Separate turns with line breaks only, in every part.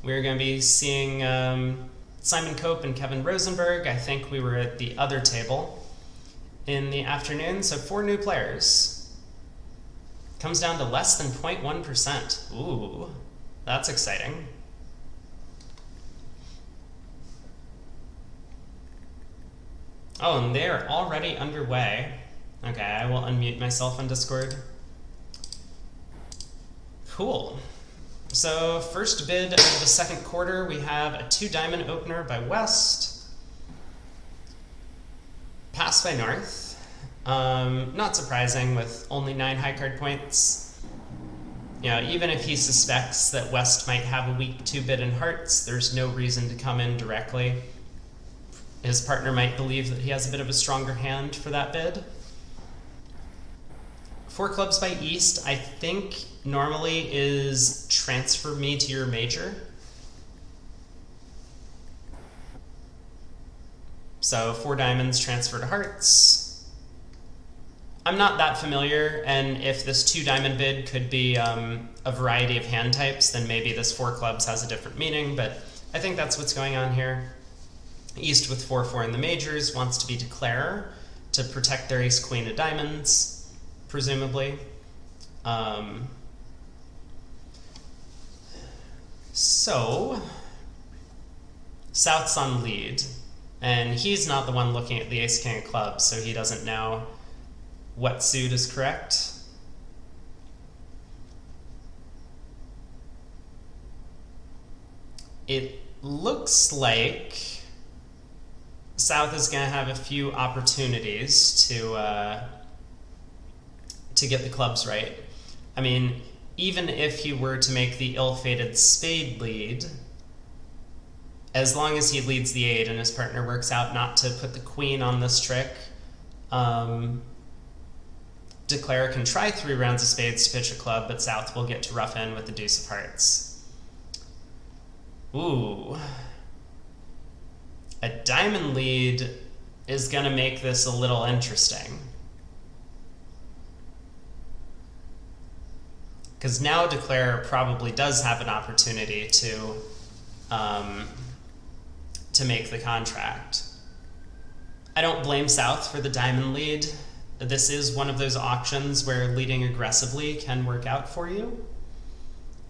We're going to be seeing Simon Cope and Kevin Rosenberg. I think we were at the other table in the afternoon, so 4 new players. Comes down to less than 0.1%. Ooh, that's exciting. Oh, and they're already underway. Okay, I will unmute myself on Discord. Cool. So first bid of the second quarter, we have a 2-diamond opener by West. Pass by North. Not surprising with only 9 high card points. You know, even if he suspects that West might have a weak 2 bid in hearts, there's no reason to come in directly. His partner might believe that he has a bit of a stronger hand for that bid. 4 clubs by East, I think normally is transfer me to your major. So 4 diamonds, transfer to hearts. I'm not that familiar, and if this 2-diamond bid could be a variety of hand types, then maybe this 4 clubs has a different meaning, but I think that's what's going on here. East with 4-4 in the majors wants to be declarer to protect their ace queen of diamonds, presumably. So South's on lead, and he's not the one looking at the ace king of clubs, so he doesn't know what suit is correct. It looks like South is going to have a few opportunities to get the clubs right. I mean, even if he were to make the ill-fated spade lead, as long as he leads the 8 and his partner works out not to put the queen on this trick, declarer can try 3 rounds of spades to pitch a club, but South will get to rough in with the deuce of hearts. Ooh. A diamond lead is going to make this a little interesting. Because now declarer probably does have an opportunity to make the contract. I don't blame South for the diamond lead. This is one of those auctions where leading aggressively can work out for you,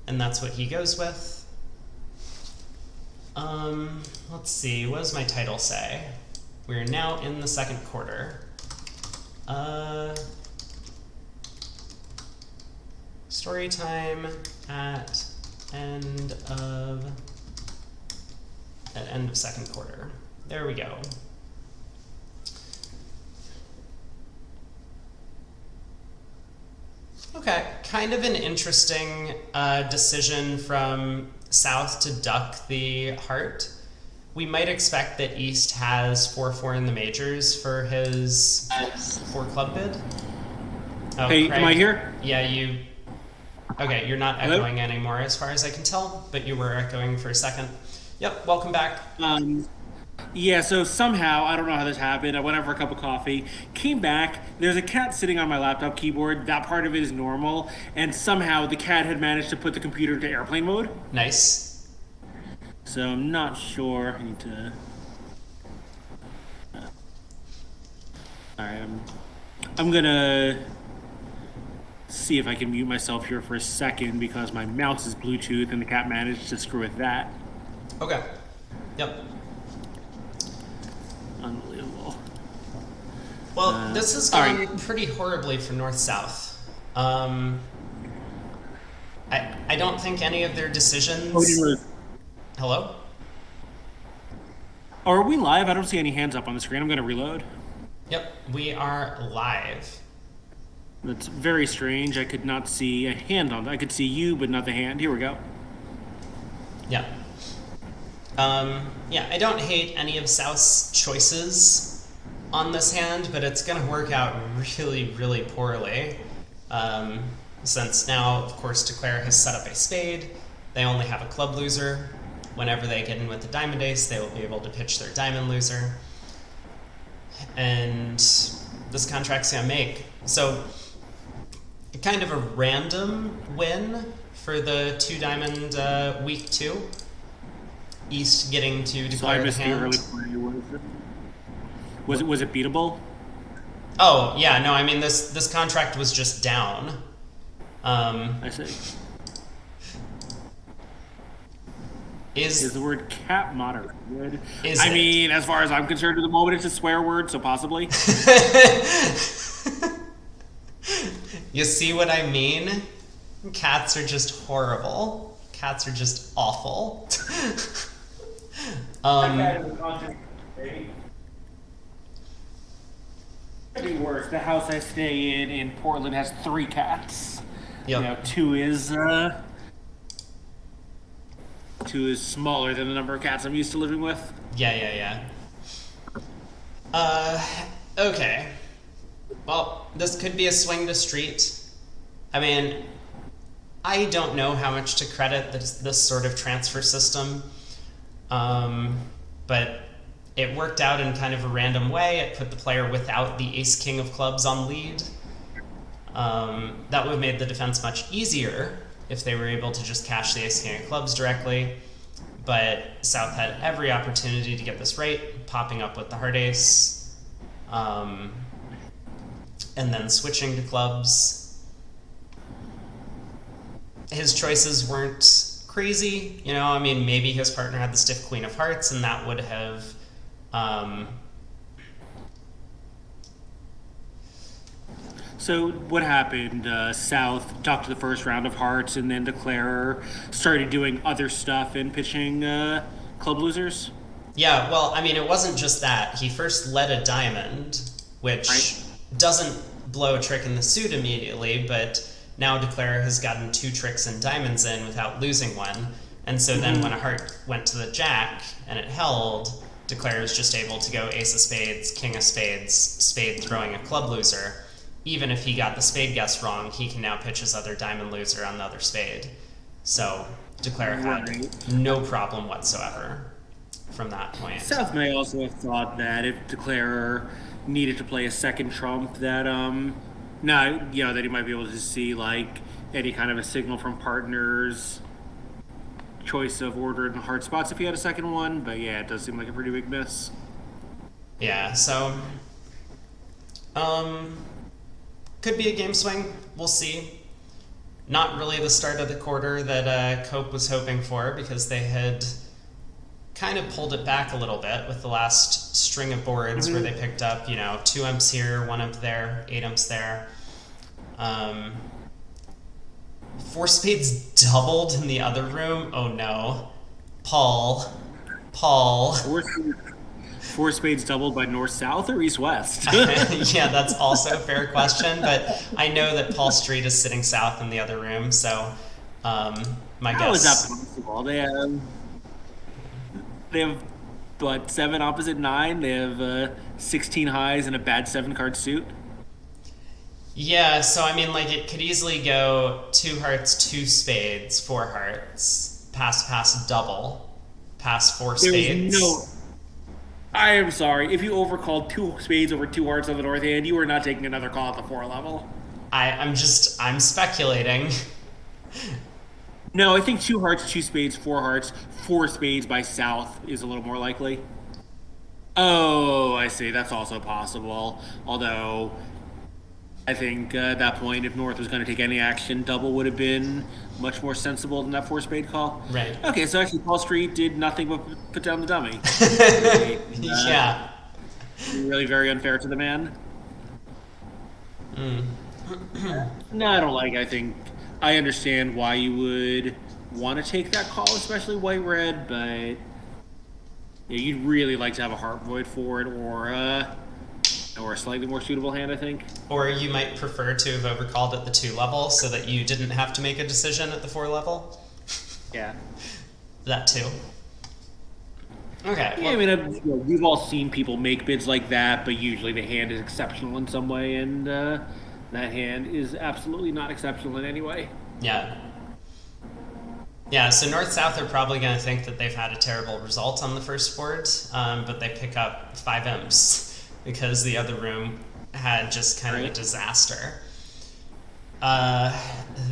and that's what he goes with. Let's see, what does my title say? We're now in the second quarter. Story time at end of second quarter. There we go. Okay, kind of an interesting decision from South to duck the heart. We might expect that East has 4-4 in the majors for his 4 club bid. Oh,
hey,
Craig,
am I here?
Yeah, you... Okay, you're not
Hello?
echoing anymore as far as I can tell, but you were echoing for a second. Yep, welcome back.
Yeah, so somehow, I don't know how this happened. I went out for a cup of coffee, came back. There's a cat sitting on my laptop keyboard. That part of it is normal. And somehow the cat had managed to put the computer into airplane mode.
Nice.
So I'm not sure. I need to... Alright, I'm gonna see if I can mute myself here for a second because my mouse is Bluetooth and the cat managed to screw with that.
Okay. Yep.
Unbelievable.
Well, this has gone pretty horribly for North-South. I don't think any of their decisions... Hello?
Oh, are we live? I don't see any hands up on the screen. I'm going to reload.
Yep, we are live.
That's very strange. I could not see a hand on that. I could see you, but not the hand. Here we go.
Yeah. Yeah, I don't hate any of South's choices on this hand, but it's going to work out really, really poorly. Since now, of course, declarer has set up a spade. They only have a club loser. Whenever they get in with the diamond ace, they will be able to pitch their diamond loser. And this contract's gonna make. So, kind of a random win for the 2-diamond week 2. East getting to
So I
declare the
missed the
hand.
early play. Was it beatable?
Oh yeah, no, I mean this contract was just down.
I see. Is the word cat moderated? I mean, as far as I'm concerned at the moment, it's a swear word, so possibly.
You see what I mean? Cats are just horrible. Cats are just awful.
Could be worse. The house I stay in Portland has 3 cats.
Yep.
You know, two is smaller than the number of cats I'm used to living with.
Yeah. Okay. Well, this could be a swing to street. I mean, I don't know how much to credit this sort of transfer system, but it worked out in kind of a random way. It put the player without the ace-king of clubs on lead. That would have made the defense much easier if they were able to just cash the ace-king of clubs directly. But South had every opportunity to get this right, popping up with the heart ace, and then switching to clubs. His choices weren't crazy, you know. I mean, maybe his partner had the stiff queen of hearts, and that would have
So what happened? South talked to the first round of hearts, and then Declarer started doing other stuff and pitching club losers.
Yeah, well, I mean, it wasn't just that. He first led a diamond, which doesn't blow a trick in the suit immediately, but now Declarer has gotten 2 tricks and diamonds in without losing one. And so then when a heart went to the jack and it held, Declarer is just able to go ace of spades, king of spades, spade throwing a club loser. Even if he got the spade guess wrong, he can now pitch his other diamond loser on the other spade. So Declarer had no problem whatsoever from that point.
South may also have thought that if Declarer needed to play a second trump, that that he might be able to see like any kind of a signal from partners, choice of order and hard spots if he had a second one. But yeah, it does seem like a pretty big miss.
Yeah, so could be a game swing. We'll see. Not really the start of the quarter that Cope was hoping for, because they had kind of pulled it back a little bit with the last string of boards where they picked up, 2 umps here, 1 ump there, 8 umps there. 4 spades doubled in the other room. Oh no. Paul.
4 spades doubled by north-south or east-west?
Yeah, that's also a fair question, but I know that Paul Street is sitting south in the other room, so my guess...
How is that possible? They have, what, 7 opposite 9? They have 16 highs and a bad 7-card suit?
Yeah, so I mean, like, it could easily go 2 hearts, 2 spades, 4 hearts, pass, double, pass 4 spades.
I am sorry. If you overcalled 2 spades over 2 hearts on the north hand, you are not taking another call at the 4 level.
I'm speculating.
No, I think 2 hearts, 2 spades, 4 hearts, 4 spades by south is a little more likely. Oh, I see. That's also possible. Although, I think at that point, if north was going to take any action, double would have been much more sensible than that 4 spade call.
Right.
Okay, so actually Paul Street did nothing but put down the dummy.
Yeah.
Really very unfair to the man. No, I think I understand why you would want to take that call, especially white-red, but you'd really like to have a heart void for it, or a slightly more suitable hand, I think.
Or you might prefer to have overcalled at the 2 level so that you didn't have to make a decision at the 4 level.
Yeah.
That too. Okay.
Yeah, I mean, we've all seen people make bids like that, but usually the hand is exceptional in some way, and that hand is absolutely not exceptional in any way.
Yeah. Yeah, so North-South are probably going to think that they've had a terrible result on the first board, but they pick up 5 imps because the other room had just kind of a disaster.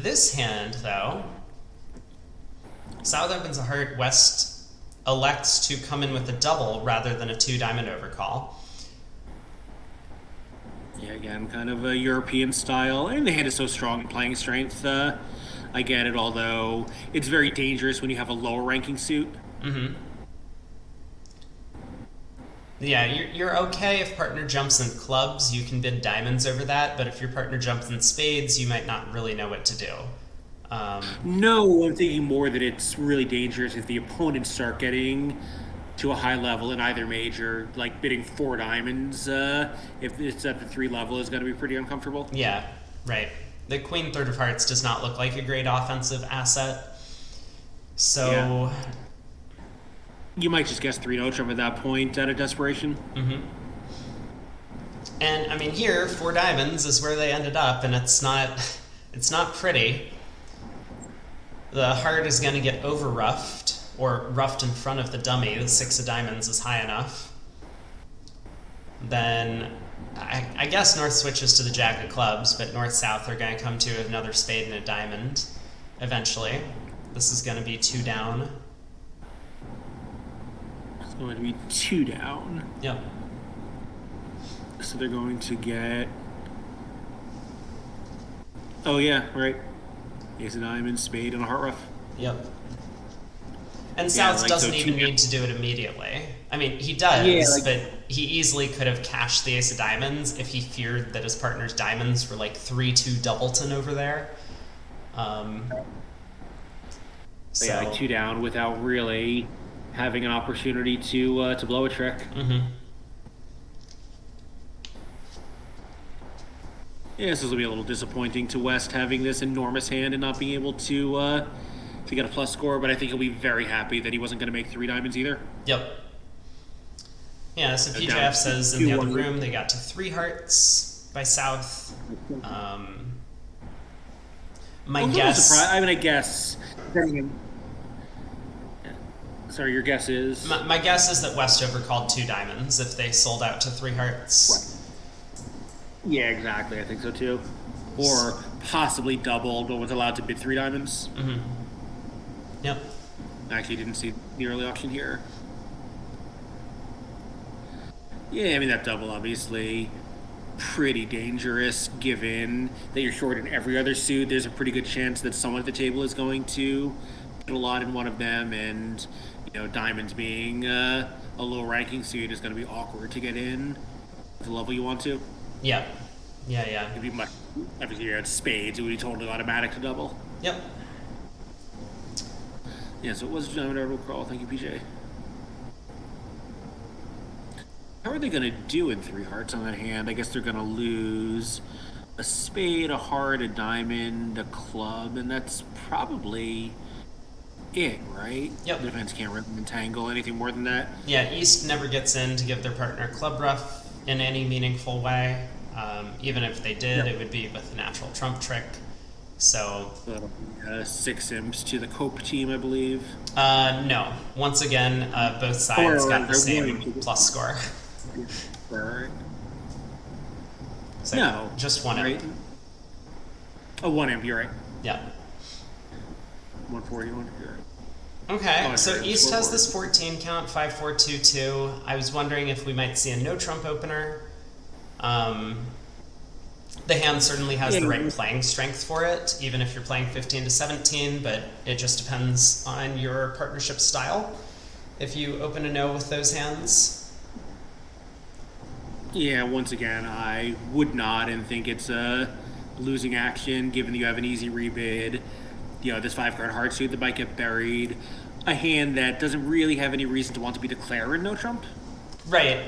This hand, though, South opens a heart, West elects to come in with a double rather than a 2-diamond overcall.
Yeah, again, kind of a European style. And the hand is so strong in playing strength. I get it, although it's very dangerous when you have a lower ranking suit.
Mm-hmm. Yeah, you're okay if partner jumps in clubs, you can bid diamonds over that, but if your partner jumps in spades, you might not really know what to do.
No, I'm thinking more that it's really dangerous if the opponents start getting to a high level in either major, like bidding 4 diamonds. If it's at the 3 level, is going to be pretty uncomfortable.
Yeah, right. The queen third of hearts does not look like a great offensive asset. So...
Yeah. You might just guess 3 no trump at that point out of desperation.
Mm-hmm. And, I mean, here, 4 diamonds is where they ended up, and it's not pretty. The heart is going to get over-ruffed, or ruffed in front of the dummy. The 6 of diamonds is high enough. Then, I guess north switches to the jack of clubs, but north-south are going to come to another spade and a diamond eventually. This is going to be 2 down.
It's going to be 2 down.
Yep.
So they're going to get... Oh, yeah, right. Ace of diamonds, spade, and a heart ruff.
Yep. And South
like,
doesn't
so
even
2
need to do it immediately. I mean, he does, but he easily could have cashed the ace of diamonds if he feared that his partner's diamonds were like 3-2 doubleton over there. So
yeah, like 2 down without really having an opportunity to blow a trick.
Mm-hmm.
Yeah, this will be a little disappointing to West having this enormous hand and not being able to get a plus score, but I think he'll be very happy that he wasn't going to make 3 diamonds either.
Yep. Yeah, so PJF says in the other room they got to 3 hearts by South. My guess...
I mean, I guess... Sorry, your guess is?
My guess is that West overcalled 2 diamonds if they sold out to 3 hearts.
Right. Yeah, exactly. I think so too. Or possibly doubled, but was allowed to bid 3 diamonds.
Mm-hmm. Yep.
I actually didn't see the early auction here. Yeah, I mean, that double, obviously, pretty dangerous, given that you're short in every other suit. There's a pretty good chance that someone at the table is going to put a lot in one of them, and, you know, diamonds being a low-ranking suit is going to be awkward to get in at the level you want to.
Yeah. Yeah.
It'd be much, obviously, you had spades, it would be totally automatic to double.
Yep.
Yeah, so it was a diamond orbital crawl. Thank you, PJ. How are they going to do in 3 hearts on that hand? I guess they're going to lose a spade, a heart, a diamond, a club, and that's probably it, right?
Yep.
The defense can't really entangle anything more than that.
Yeah, East never gets in to give their partner club ruff in any meaningful way. Even if they did, It would be with a natural trump trick. So
that'll be 6 imps to the Cope team, I believe.
No. Once again, both sides got the same plus score.
Right.
So
no.
Just 1
right.
imp.
Oh, 1 imp, you're right.
Yeah.
141, you're right.
Okay, so East has this 14 count, 5-4-2-2. I was wondering if we might see a no trump opener. The hand certainly has the right playing strength for it, even if you're playing 15-17, but it just depends on your partnership style. If you open a no with those hands.
Yeah, once again, I would not and think it's a losing action, given that you have an easy rebid. You know, this 5-card hard suit that might get buried. A hand that doesn't really have any reason to want to be declaring no trump.
Right.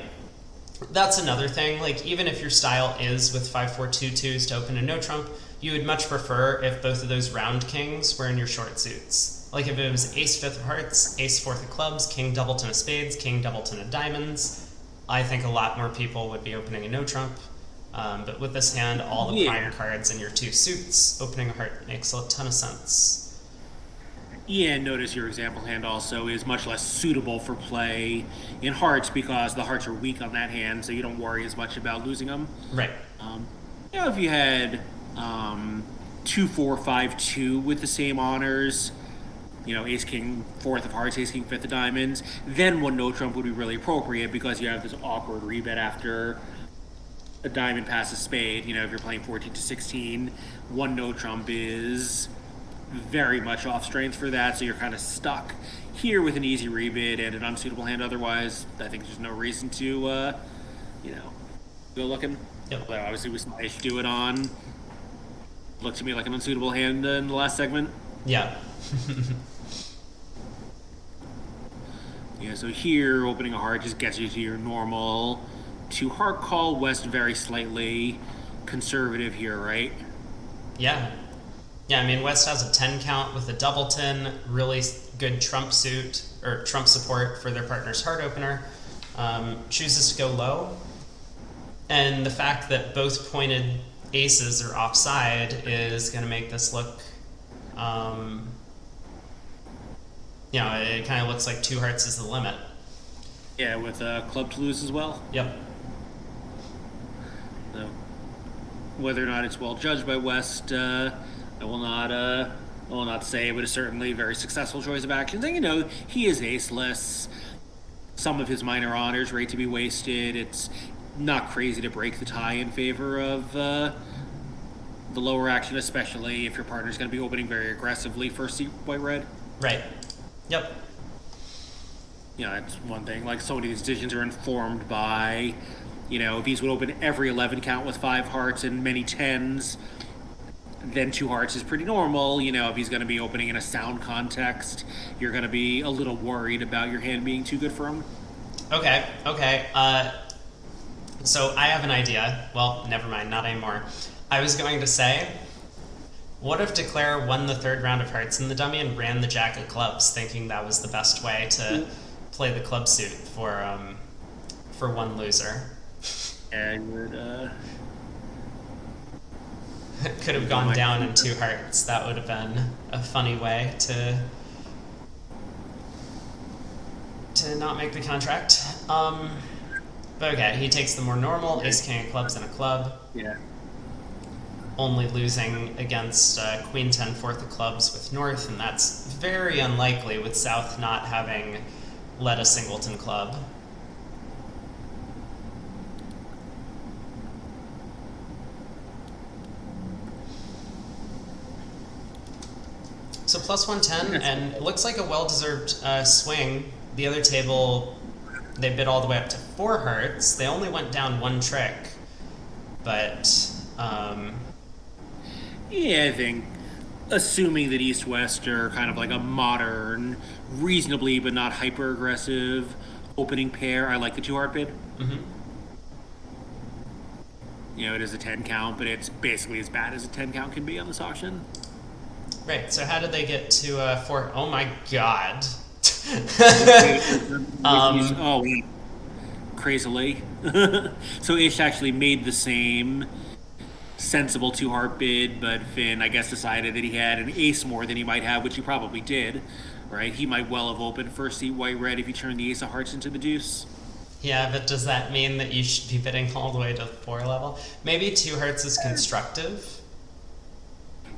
That's another thing. Like, even if your style is with 5-4-2-2s to open a no trump, you would much prefer if both of those round kings were in your short suits. Like, if it was ace 5th of hearts, ace 4th of clubs, king doubleton of spades, king doubleton of diamonds, I think a lot more people would be opening a no trump. But with this hand, all the prime cards in your 2 suits, opening a heart makes a ton of sense.
Yeah, and notice your example hand also is much less suitable for play in hearts because the hearts are weak on that hand, so you don't worry as much about losing them.
Right.
You know, if you had 2-4-5-2 with the same honors, ace king fourth of hearts, ace king fifth of diamonds, then one no trump would be really appropriate because you have this awkward rebet after a diamond passes spade. If you're playing 14 to 16, one no trump is very much off strength for that, so you're kind of stuck here with an easy rebid and an unsuitable hand. Otherwise, I think there's no reason to, go looking.
Yep.
Although obviously we saw Ish do it on. Looked to me like an unsuitable hand in the last segment.
Yeah.
Yeah, so here, opening a heart just gets you to your normal 2 heart call, West very slightly conservative here, right?
Yeah. Yeah, I mean, West has a 10 count with a doubleton, really good trump suit, or trump support for their partner's heart opener. Chooses to go low. And the fact that both pointed aces are offside is going to make this look, it kind of looks like 2 hearts is the limit.
Yeah, with club to lose as well.
Yep.
So, whether or not it's well judged by West, I will not say, but it's certainly a very successful choice of actions. And he is aceless. Some of his minor honors rate to be wasted. It's not crazy to break the tie in favor of the lower action, especially if your partner's going to be opening very aggressively first seat white red.
Right. Yep.
That's one thing. Like, so many decisions are informed by, if he's would open every 11 count with 5 hearts and many 10s, then 2 hearts is pretty normal. If he's going to be opening in a sound context, you're going to be a little worried about your hand being too good for him.
Okay. So I have an idea. Well, never mind, not anymore. I was going to say, what if Declare won the 3rd round of hearts in the dummy and ran the jack of clubs, thinking that was the best way to play the club suit for one loser?
And would
could have gone down in 2 hearts. That would have been a funny way to not make the contract. But okay, he takes the more normal ace king of clubs and a club.
Yeah.
Only losing against queen 10 fourth of clubs with north, and that's very unlikely with south not having led a singleton club. So plus 110, and it looks like a well-deserved swing. The other table, they bid all the way up to 4 hearts. They only went down 1 trick, but
yeah, I think assuming that East-West are kind of like a modern, reasonably but not hyper-aggressive opening pair, I like the 2 heart bid.
Mm-hmm.
It is a 10 count, but it's basically as bad as a 10 count can be on this auction.
Right, so how did they get to 4? Oh my god.
Crazily. So Ish actually made the same sensible 2 heart bid, but Finn, I guess, decided that he had an ace more than he might have, which he probably did, right? He might well have opened first seat white red if he turned the ace of hearts into the deuce.
Yeah, but does that mean that you should be bidding all the way to 4 level? Maybe 2 hearts is constructive.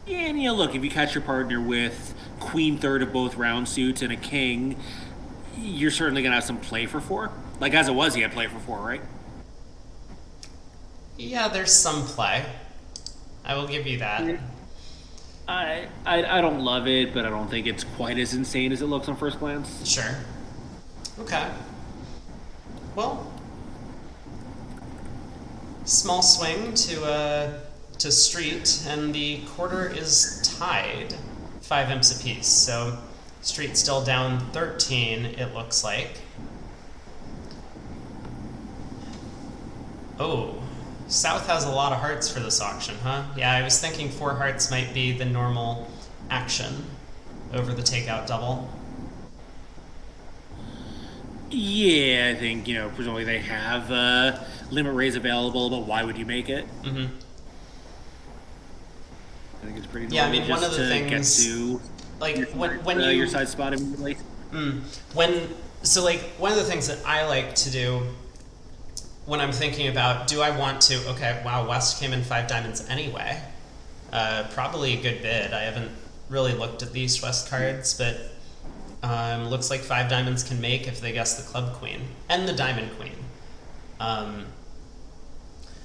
Yeah, and look, if you catch your partner with queen third of both round suits and a king, you're certainly going to have some play for 4. Like, as it was, he had play for 4, right?
Yeah, there's some play. I will give you that.
Yeah. I don't love it, but I don't think it's quite as insane as it looks on first glance.
Sure. Okay. Well, small swing to street, and the quarter is tied 5 imps apiece. So street still down 13, it looks like. Oh, South has a lot of hearts for this auction, huh? Yeah, I was thinking 4 hearts might be the normal action over the takeout double.
Yeah, I think, presumably they have limit raise available, but why would you make it?
Mm-hmm.
I think it's pretty normal.
Yeah, I mean, one of the things,
get to
like, when you...
your side spot immediately.
One of the things that I like to do when I'm thinking about, do I want to, okay, wow, West came in 5 diamonds anyway. Probably a good bid. I haven't really looked at the East-West cards, but Looks like 5 diamonds can make if they guess the club queen and the diamond queen.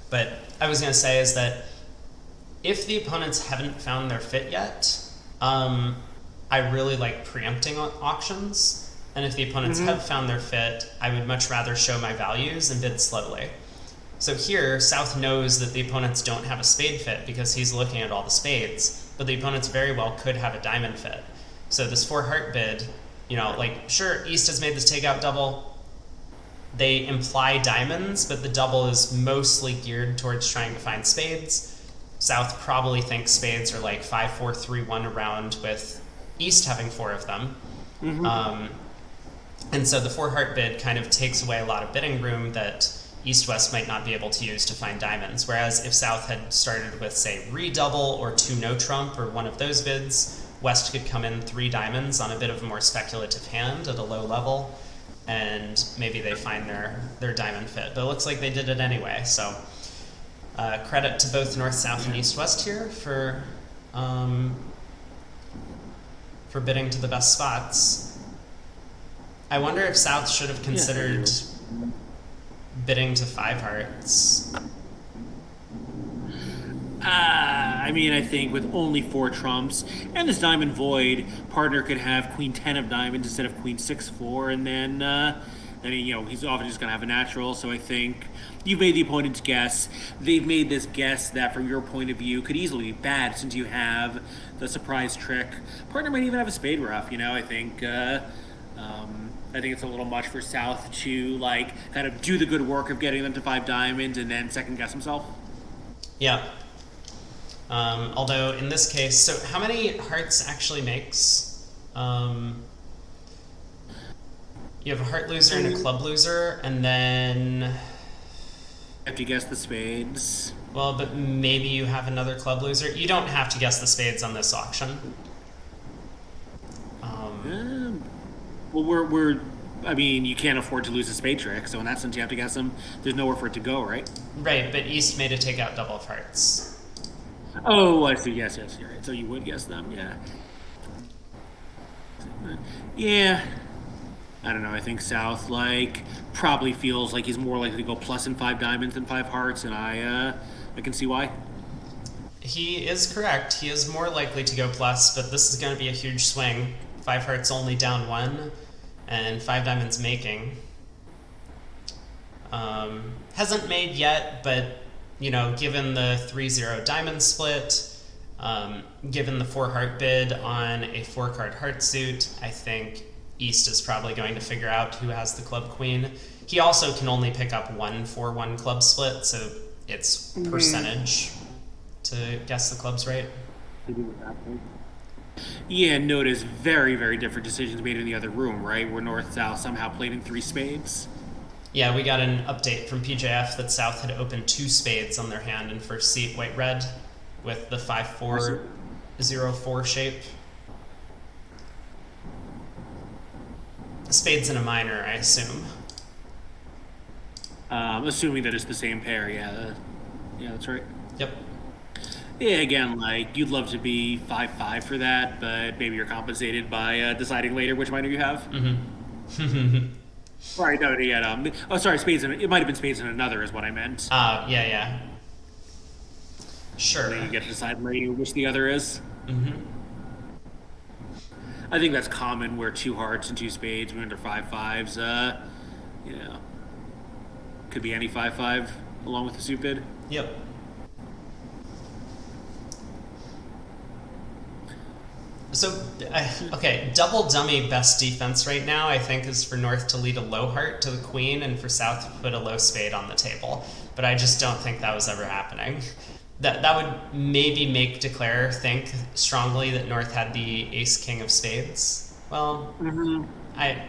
But I was going to say is that if the opponents haven't found their fit yet, I really like preempting auctions. And if the opponents have found their fit, I would much rather show my values and bid slowly. So here, South knows that the opponents don't have a spade fit because he's looking at all the spades, but the opponents very well could have a diamond fit. So this 4 heart bid, sure, East has made this takeout double. They imply diamonds, but the double is mostly geared towards trying to find spades. South probably thinks spades are like 5, 4, 3, 1 around with East having 4 of them. And so the 4 heart bid kind of takes away a lot of bidding room that East-West might not be able to use to find diamonds. Whereas if South had started with, say, redouble or 2 no trump or one of those bids, West could come in 3 diamonds on a bit of a more speculative hand at a low level, and maybe they find their diamond fit. But it looks like they did it anyway, so credit to both North, South, and East-West here for bidding to the best spots. I wonder if South should have considered bidding to 5 hearts.
I think with only 4 trumps and this diamond void, partner could have queen 10 of diamonds instead of queen 6-4, and then he's often just going to have a natural. So I think you've made the opponent's guess. They've made this guess that, from your point of view, could easily be bad since you have the surprise trick. Partner might even have a spade rough. I think it's a little much for South to kind of do the good work of getting them to 5 diamonds and then second guess himself.
Yeah. Although in this case, so how many hearts actually makes? You have a heart loser and a club loser, and then
you have to guess the spades.
Well, but maybe you have another club loser. You don't have to guess the spades on this auction.
Well, you can't afford to lose a spade trick, so in that sense you have to guess them. There's nowhere for it to go, right?
Right, but East made a takeout double of hearts.
Oh, I see. Yes, you're right. So you would guess them, yeah. Yeah. I don't know, I think South, probably feels like he's more likely to go plus in 5 diamonds than 5 hearts, and I can see why.
He is correct. He is more likely to go plus, but this is going to be a huge swing. 5 hearts only down 1, and 5 diamonds making. Hasn't made yet, but, given the 3-0 diamond split, given the 4 heart bid on a 4 card heart suit, I think East is probably going to figure out who has the club queen. He also can only pick up 1 4-1 club split, so it's percentage to guess the clubs right.
Yeah, notice very, very different decisions made in the other room, right? Where North-South somehow played in 3 spades.
Yeah, we got an update from PJF that South had opened 2 spades on their hand in first seat, white-red, with the 5-4-0-4 shape. Spades in a minor, I assume.
Assuming that it's the same pair, yeah. Yeah, that's right.
Yep.
Yeah, again, you'd love to be 5-5 for that, but maybe you're compensated by deciding later which minor you have.
Mm-hmm.
Right, no, yeah. Sorry, spades. It might have been spades in another, is what I meant.
Yeah. Sure.
And then you get to decide later which the other is.
Mm-hmm.
I think that's common where 2 hearts and 2 spades, when under 5-5s, could be any 5-5 along with the suit bid.
Yep. So, okay, double dummy best defense right now, I think, is for North to lead a low heart to the queen and for South to put a low spade on the table. But I just don't think that was ever happening. That would maybe make Declare think strongly that North had the ace-king of spades. Well, I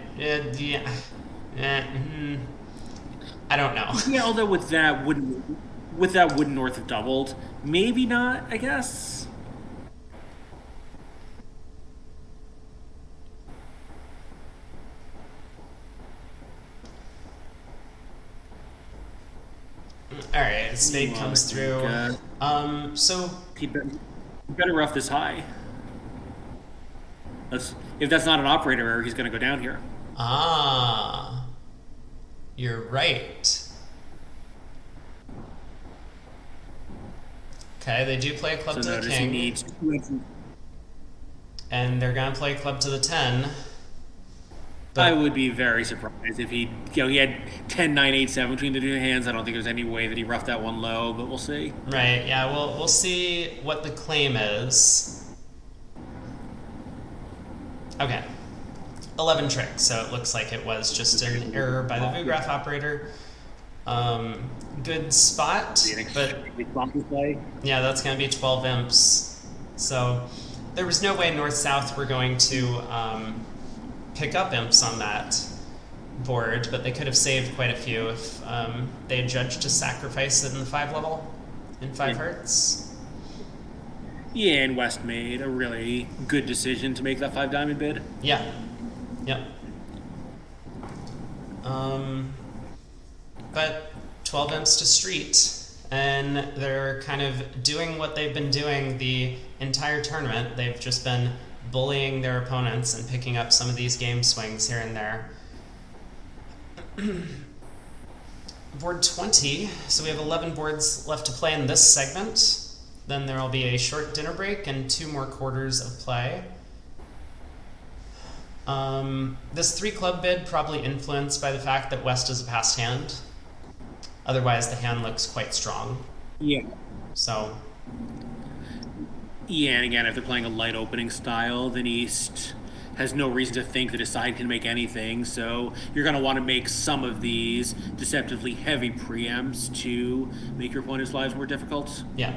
don't know.
Yeah, although with that, wouldn't North have doubled? Maybe not, I guess.
All right, spade comes through.
So he better rough this high. if that's not an operator error, he's going to go down here.
Ah, you're right. Okay, they do play a club
So
to the
notice he
king,
needs
and they're gonna play club to the 10.
I
But
would be very surprised if he had 10, 9, 8, 7 between the two hands. I don't think there's any way that he roughed that one low, but we'll see.
right, yeah, we'll see what the claim is. Okay, 11 tricks. So it looks like it was just an error by the Vugraph operator. Good spot, but yeah, that's going to be 12 imps. So there was no way north-south were going to pick up imps on that board, but they could have saved quite a few if they had judged to sacrifice it in the 5 level in 5 hertz.
Yeah, and West made a really good decision to make that 5 diamond bid.
Yeah. Yep. But 12 imps to street, and they're kind of doing what they've been doing the entire tournament. They've just been bullying their opponents and picking up some of these game swings here and there. Board 20, so we have 11 boards left to play in this segment. Then there will be a short dinner break and 2 more quarters of play. This 3 club bid probably influenced by the fact that West is a passed hand. Otherwise, the hand looks quite strong.
Yeah.
So,
Yeah, and again, if they're playing a light opening style, then East has no reason to think that his side can make anything. So you're going to want to make some of these deceptively heavy preempts to make your opponent's lives more difficult.
yeah.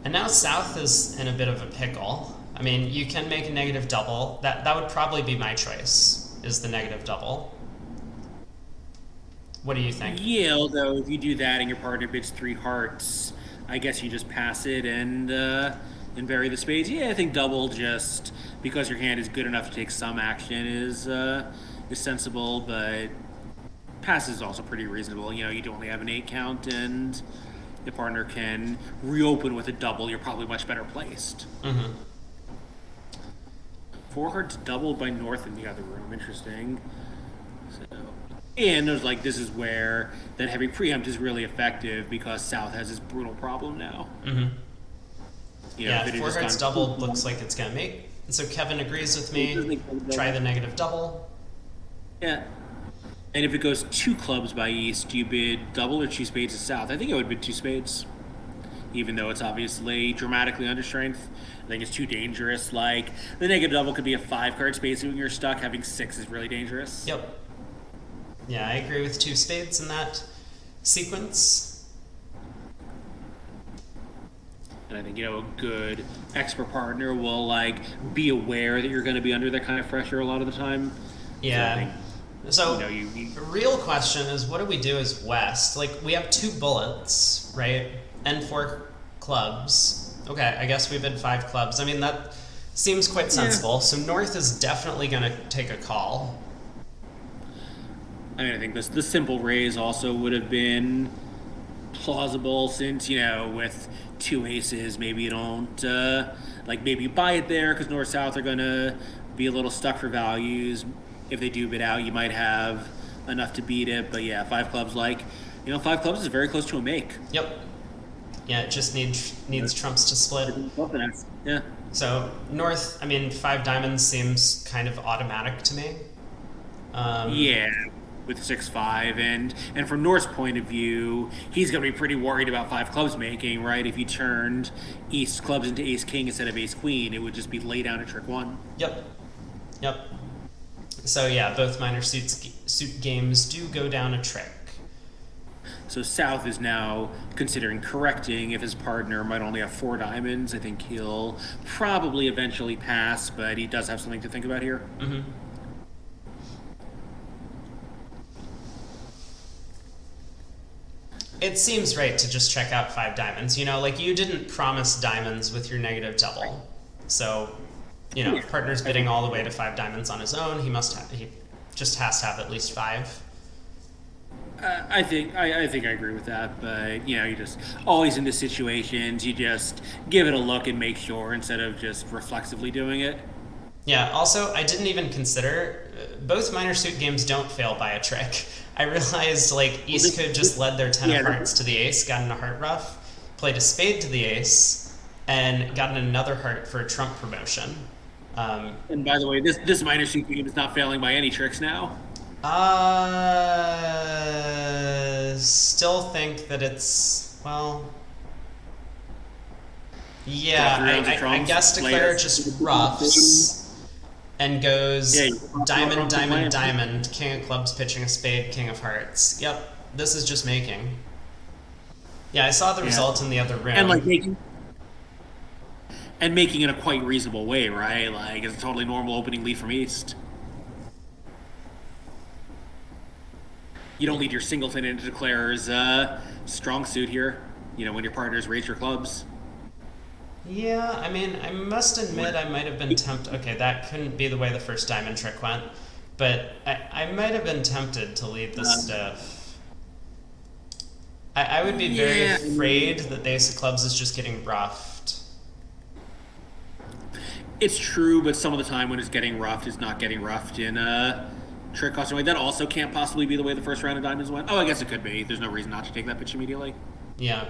And now South is in a bit of a pickle. I mean, you can make a negative double. That would probably be my choice, is the negative double. What do you think?
Yeah, although if you do that and your partner bids 3 hearts, I guess you just pass it and bury the spades. Yeah, I think double just because your hand is good enough to take some action is sensible, but pass is also pretty reasonable. You know, you only have an 8 count, and the partner can reopen with a double. You're probably much better placed.
Mm-hmm.
4 hearts doubled by North in the other room. Interesting. So, and there's this is where that heavy preempt is really effective because South has this brutal problem now.
Mm-hmm.
Yeah,
4 hearts doubled looks like it's going to make. And so Kevin agrees with me. Try the negative double.
Yeah. And if it goes 2 clubs by East, do you bid double or 2 spades to South? I think I would bid 2 spades. Even though it's obviously dramatically under strength. I think it's too dangerous. The negative double could be a 5 card space when you're stuck. Having 6 is really dangerous.
Yep. Yeah, I agree with 2 spades in that sequence.
And I think, a good expert partner will, be aware that you're going to be under that kind of pressure a lot of the time.
Yeah. So,
you
the real question is, what do we do as West? We have 2 bullets, right? And 4 clubs. Okay, I guess we bid 5 clubs. I mean, that seems quite sensible. Yeah. So North is definitely going to take a call.
I mean, I think the simple raise also would have been plausible since, with 2 aces, maybe you don't, maybe you buy it there because North-South are going to be a little stuck for values. If they do bid out, you might have enough to beat it. But yeah, 5 clubs, 5 clubs is very close to a make.
Yep. Yeah, it just needs trumps to split.
Yeah.
So North, 5 diamonds seems kind of automatic to me.
Yeah. With 6-5, and from North's point of view, he's going to be pretty worried about 5 clubs making, right? If you turned East clubs into Ace King instead of Ace Queen, it would just be lay down a trick 1.
Yep. So yeah, both minor suit games do go down a trick.
So South is now considering correcting if his partner might only have 4 diamonds. I think he'll probably eventually pass, but he does have something to think about here.
Mm-hmm. It seems right to just check out 5 diamonds. You didn't promise diamonds with your negative double. So, if partner's bidding all the way to 5 diamonds on his own, he just has to have at least 5.
I think I agree with that, but you just always in the situations, you just give it a look and make sure instead of just reflexively doing it.
Yeah, also, I didn't even consider both minor suit games don't fail by a trick. I realized like
Well,
East could just led their ten of
yeah,
hearts to the ace, got in a heart ruff, played a spade to the ace, and got in another heart for a trump promotion. Um,
and by the way, this minor suit game is not failing by any tricks now.
still think that it's well.
Draw
Yeah,
3 rounds of
I
trumps,
guess
play
Declare
it.
just roughs and goes
Yeah,
diamond, diamond,
plan.
diamond, king of clubs pitching a spade, king of hearts. Yep, this is just making. Yeah, I saw the
Yeah.
result in the other room.
And making it a quite reasonable way, right? Like it's a totally normal opening lead from East. You don't lead your singleton into Declare's strong suit here. You know, when your partners raise your clubs.
Yeah, I mean, I must admit I might have been tempted. Okay, that couldn't be the way the first diamond trick went, but I might have been tempted to lead the stiff. I would be very
Yeah.
afraid that the ace of clubs is just getting roughed.
It's true, but some of the time when it's getting roughed, it's not getting roughed in trick custom way. That also can't possibly be the way the first round of diamonds went. Oh, I guess it could be. There's no reason not to take that pitch immediately.
Yeah.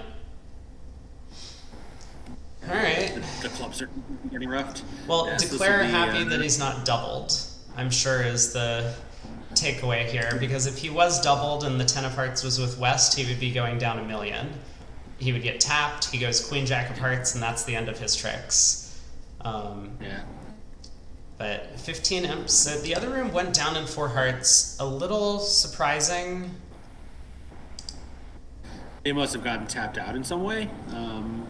All right.
The clubs are getting roughed.
Well,
Yes, this
Declare
will be,
happy that he's not doubled, I'm sure is the takeaway here, because if he was doubled and the ten of hearts was with West, he would be going down a million. He would get tapped, he goes queen jack of hearts, and that's the end of his tricks.
Yeah.
But 15 imps. So the other room went down in four hearts. A little surprising.
They must have gotten tapped out in some way.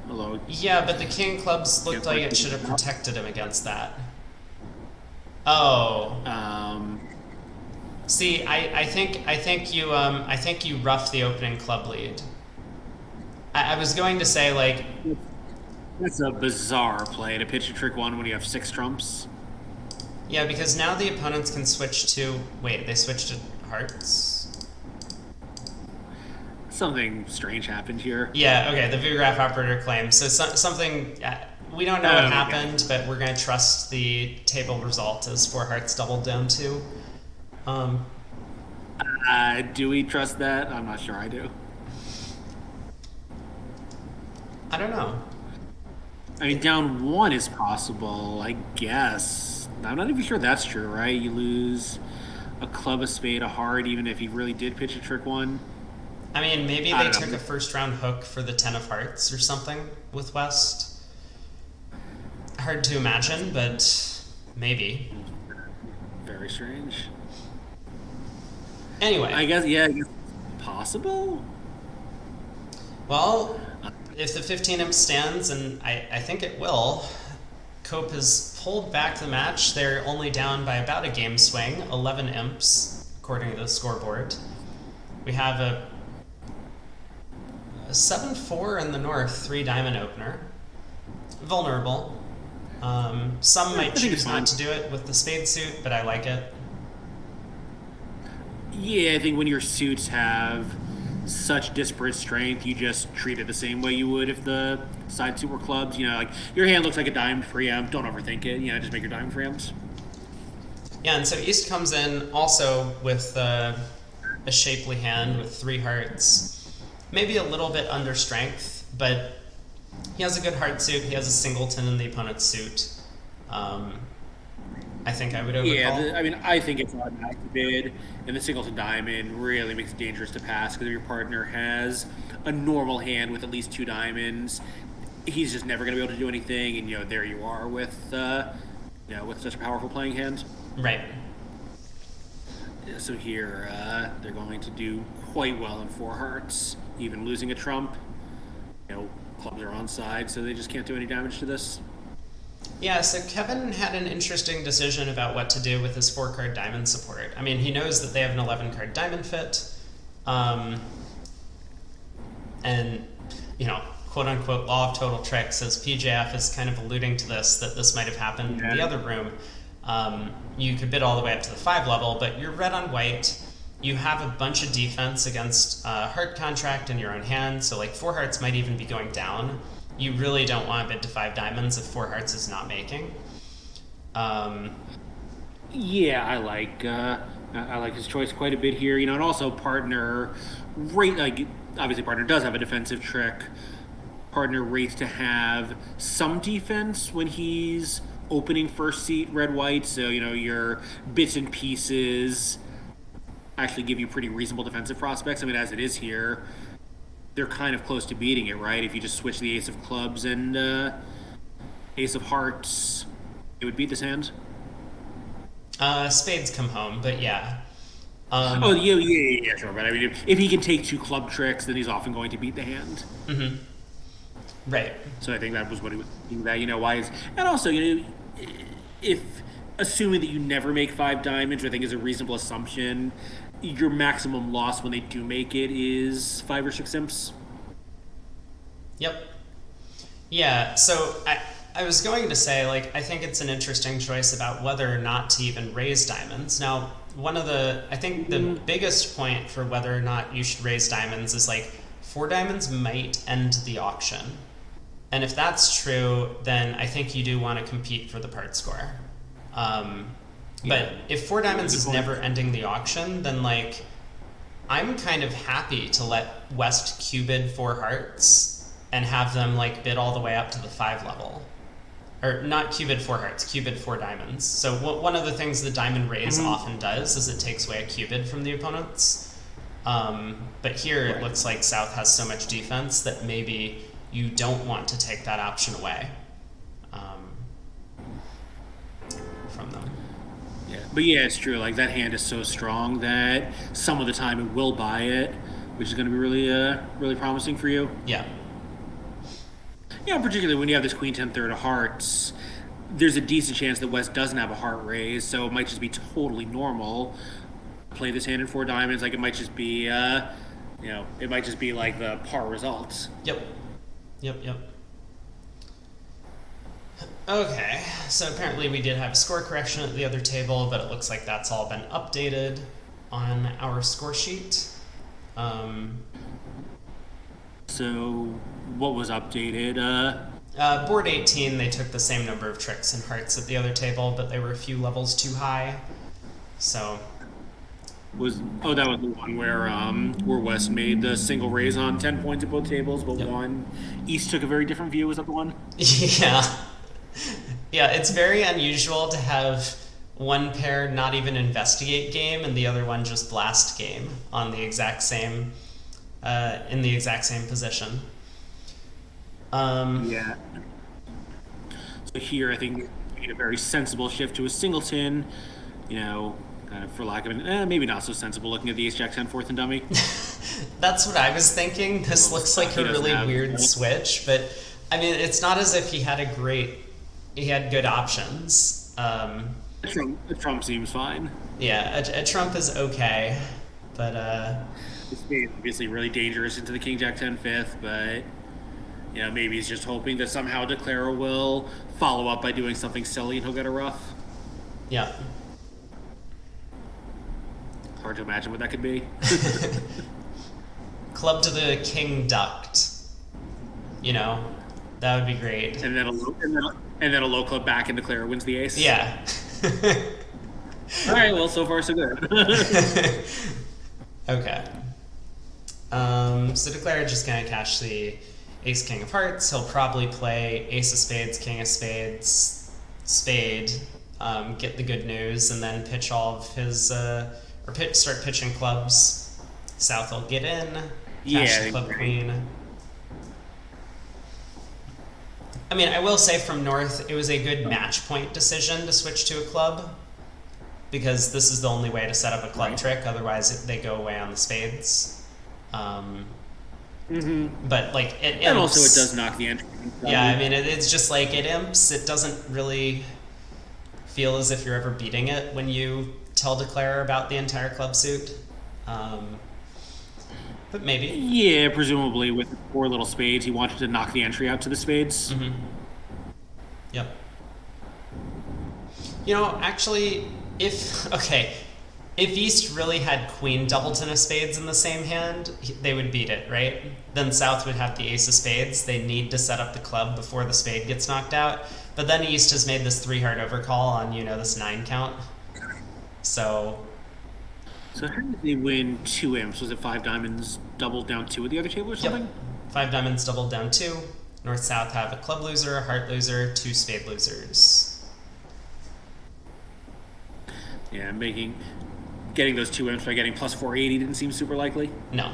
Although,
Yeah, but the king clubs looked like it should have protected him against that. Oh. See, I think you roughed the opening club lead. I was going to say like
that's a bizarre play to pitch a trick one when you have 6 trumps.
yeah, because now the opponents can switch to wait, they switched to hearts?
Something strange happened here.
Yeah, okay, the VGraph operator claims. So something, we don't know what happened, but we're going to trust the table result as four hearts doubled down to.
Do we trust that? I'm not sure I do.
I don't know.
I mean, down 1 is possible, I guess. I'm not even sure that's true, right? You lose a club, a spade, a heart, even if you really did pitch a trick one.
I mean, maybe
I
they
don't
took
know.
a first round hook for the ten of hearts or something with West. Hard to imagine, but maybe.
Very strange.
Anyway.
I guess it's possible?
Well, if the 15 imp stands, and I think it will, Cope has pulled back the match. They're only down by about a game swing, 11 imps, according to the scoreboard. We have a 7-4 in the north, 3 diamond opener. Vulnerable. Some might
I think it's
choose not
fine.
to do it with the spade suit, but I like it.
Yeah, I think when your suits have such disparate strength, you just treat it the same way you would if the side suit were clubs. You know, like your hand looks like a diamond preempt. Don't overthink it. You know, just make your diamond preempts.
Yeah, and so East comes in also with a shapely hand with 3 hearts. Maybe a little bit under strength, but he has a good heart suit. He has a singleton in the opponent's suit. I think I would overcall.
Yeah, I think it's automatic to bid, and the singleton diamond really makes it dangerous to pass because if your partner has a normal hand with at least 2 diamonds, he's just never going to be able to do anything, and there you are with with such a powerful playing hand.
Right.
So here, they're going to do quite well in 4 hearts, even losing a trump. Clubs are on side, so they just can't do any damage to this.
Yeah, so Kevin had an interesting decision about what to do with his 4-card diamond support. I mean, he knows that they have an 11-card diamond fit, and, quote-unquote law of total tricks, as PJF is kind of alluding to this, that this might have happened in the other room. You could bid all the way up to the 5 level, but you're red on white. You have a bunch of defense against heart contract in your own hand, so like 4 hearts might even be going down. You really don't want to bid to 5 diamonds if 4 hearts is not making.
Yeah, I like his choice quite a bit here. You know, and also partner rate like obviously partner does have a defensive trick. Partner rates to have some defense when he's opening first seat red white. So you know your bits and pieces actually give you pretty reasonable defensive prospects. I mean, as it is here, they're kind of close to beating it, right? If you just switch the ace of clubs and ace of hearts, it would beat this hand.
Spades come home, but yeah.
Oh, yeah, sure. But I mean, if he can take two club tricks, then he's often going to beat the hand.
Right.
So I think that was what he was thinking. That why is, and also if assuming that you never make five diamonds, which I think is a reasonable assumption, your maximum loss when they do make it is 5 or 6 imps.
Yep. Yeah, so I was going to say, like, I think it's an interesting choice about whether or not to even raise diamonds. Now, I think the biggest point for whether or not you should raise diamonds is, like, 4 diamonds might end the auction. And if that's true, then I think you do want to compete for the part score. But if 4 diamonds is never ending the auction, then, like, I'm kind of happy to let West Q-bid 4 hearts and have them, like, bid all the way up to the 5 level. Or not Q-bid 4 hearts, Q-bid 4 diamonds. So one of the things the diamond raise often does is it takes away a Q-bid from the opponents. But here it looks like South has so much defense that maybe you don't want to take that option away from them.
Yeah, but yeah, it's true. Like that hand is so strong that some of the time it will buy it, which is going to be really promising for you.
Yeah.
Yeah, particularly when you have this Queen 10 third of hearts, there's a decent chance that West doesn't have a heart raise, so it might just be totally normal. Play this hand in 4 diamonds, like it might just be, it might just be like the par results.
Yep. Okay, so apparently we did have a score correction at the other table, but it looks like that's all been updated on our score sheet.
So, what was updated?
Board 18, they took the same number of tricks and hearts at the other table, but they were a few levels too high. So...
that was the one where West made the single raise on 10 points at both tables, but one East took a very different view. Was that the one?
Yeah, it's very unusual to have one pair not even investigate game and the other one just blast game on the exact same in the exact same position.
Yeah. So here, I think we made a very sensible shift to a singleton. Kind of for lack of maybe not so sensible looking at the Ace Jack 10 fourth and dummy.
That's what I was thinking. This looks like a really weird switch, but I mean, it's not as if he had good options.
A trump seems fine.
Yeah, a trump is okay, but
it's obviously really dangerous into the King Jack 10 fifth, but maybe he's just hoping that somehow Declaro will follow up by doing something silly and he'll get a rough.
Yeah.
Hard to imagine what that could be.
Club to the King ducked. That would be great.
And then a low club back and Declaro wins the ace.
Yeah.
All right. Well, so far so good.
Okay. So Declaro just gonna cash the Ace King of Hearts. He'll probably play Ace of Spades, King of Spades, Spade, get the good news, and then pitch all of his start pitching clubs. South will get in, cash the club queen. I mean, I will say from North, it was a good match point decision to switch to a club, because this is the only way to set up a club trick. Otherwise, they go away on the spades. But like it imps,
and also it does knock the entry.
Yeah, I mean it's just like it imps. It doesn't really feel as if you're ever beating it when you tell Declare about the entire club suit. But maybe.
Yeah, presumably with 4 little spades, he wanted to knock the entry out to the spades.
Yep. Actually, if East really had Queen Doubleton of Spades in the same hand, they would beat it, right? Then South would have the Ace of Spades. They need to set up the club before the spade gets knocked out. But But then East has made this 3 heart overcall on, this 9 count. So
So how did they win 2 imps? Was it 5 diamonds doubled down 2 at the other table or something?
Yep. 5 diamonds doubled down 2. North-South have a club loser, a heart loser, 2 spade losers.
Yeah, getting those 2 imps by getting plus 480 didn't seem super likely.
No.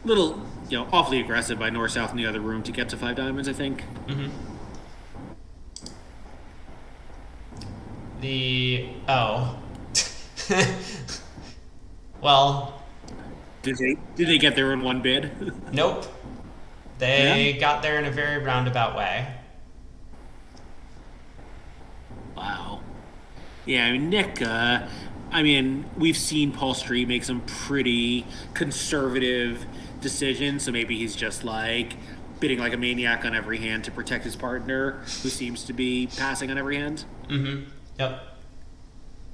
Little, awfully aggressive by North-South in the other room to get to 5 diamonds, I think.
Mm-hmm. Well,
did they get there in one bid?
Nope. They got there in a very roundabout way.
Wow. Yeah, Nick, we've seen Paul Street make some pretty conservative decisions, so maybe he's just bidding like a maniac on every hand to protect his partner, who seems to be passing on every hand.
Mm-hmm. Yep.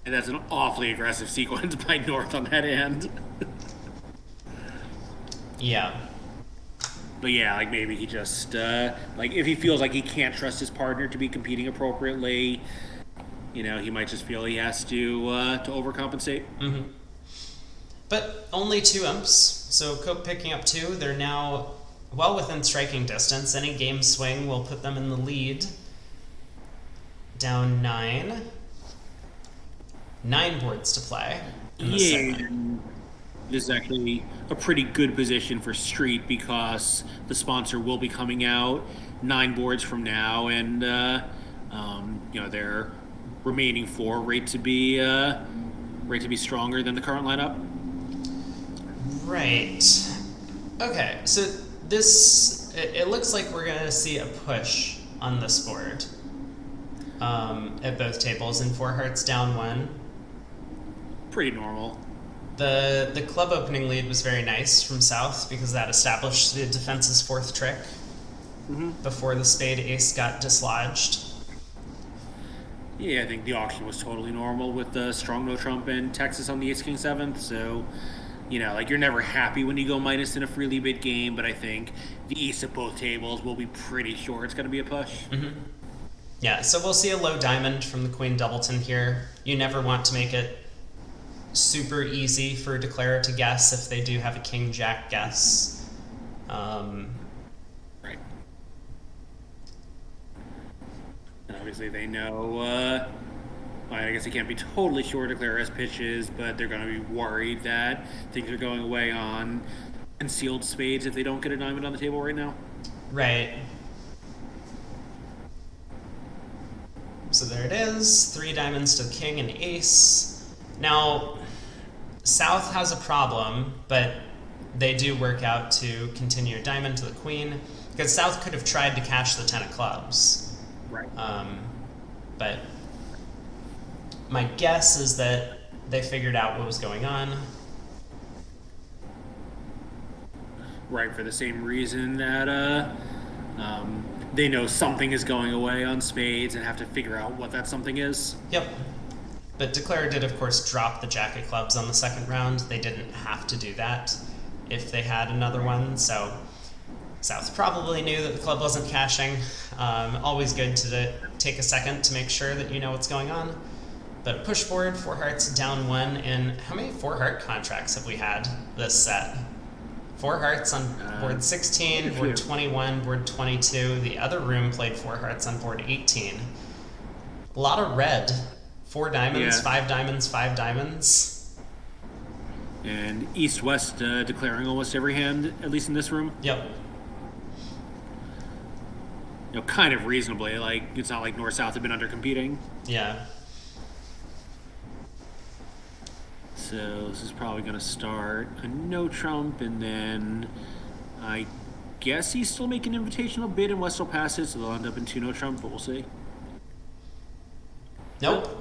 And that's an awfully aggressive sequence by North on that hand.
Yeah.
But yeah, maybe he just, if he feels like he can't trust his partner to be competing appropriately, he might just feel he has to overcompensate.
Mm-hmm. But only 2 imps, so Cope picking up 2. They're now well within striking distance. Any game swing will put them in the lead. Down 9. 9 boards to play in this segment.
This is actually a pretty good position for Street because the sponsor will be coming out 9 boards from now, and their remaining 4 rate to be stronger than the current lineup.
Right. Okay, so it looks like we're gonna see a push on this board at both tables, and 4 hearts down 1.
Pretty normal.
The club opening lead was very nice from South because that established the defense's 4th trick before the spade ace got dislodged.
Yeah, I think the auction was totally normal with the strong no trump and Texas on the ace king 7th, so you're never happy when you go minus in a freely bid game, but I think the ace at both tables will be pretty sure it's going to be a push.
Mm-hmm. Yeah, so we'll see a low diamond from the Queen Doubleton here. You never want to make it super easy for a declarer to guess if they do have a King Jack guess.
Right. And obviously they know, I guess they can't be totally sure declarer has pitches, but they're going to be worried that things are going away on concealed spades if they don't get a diamond on the table right now.
Right. So there it is, 3 diamonds to the king and ace. Now, South has a problem, but they do work out to continue a diamond to the queen, because South could have tried to cash the 10 of clubs.
Right.
But my guess is that they figured out what was going on.
Right, for the same reason that they know something is going away on spades and have to figure out what that something is.
Yep. But Declarer did, of course, drop the jack of clubs on the second round. They didn't have to do that if they had another one, so South probably knew that the club wasn't cashing. Always good to take a second to make sure that you know what's going on. But push board, 4 hearts, down 1, and how many 4 heart contracts have we had this set? 4 hearts on board 16, board 21, board 22. The other room played 4 hearts on board 18. A lot of red. 4 diamonds, 5 diamonds, 5 diamonds.
And East-West declaring almost every hand, at least in this room.
Yep.
Kind of reasonably. It's not like North-South have been under-competing.
Yeah.
So this is probably going to start a no trump, and then I guess he's still making an invitational bid, and West will pass it, so they'll end up in 2 no trump, but we'll see.
Nope.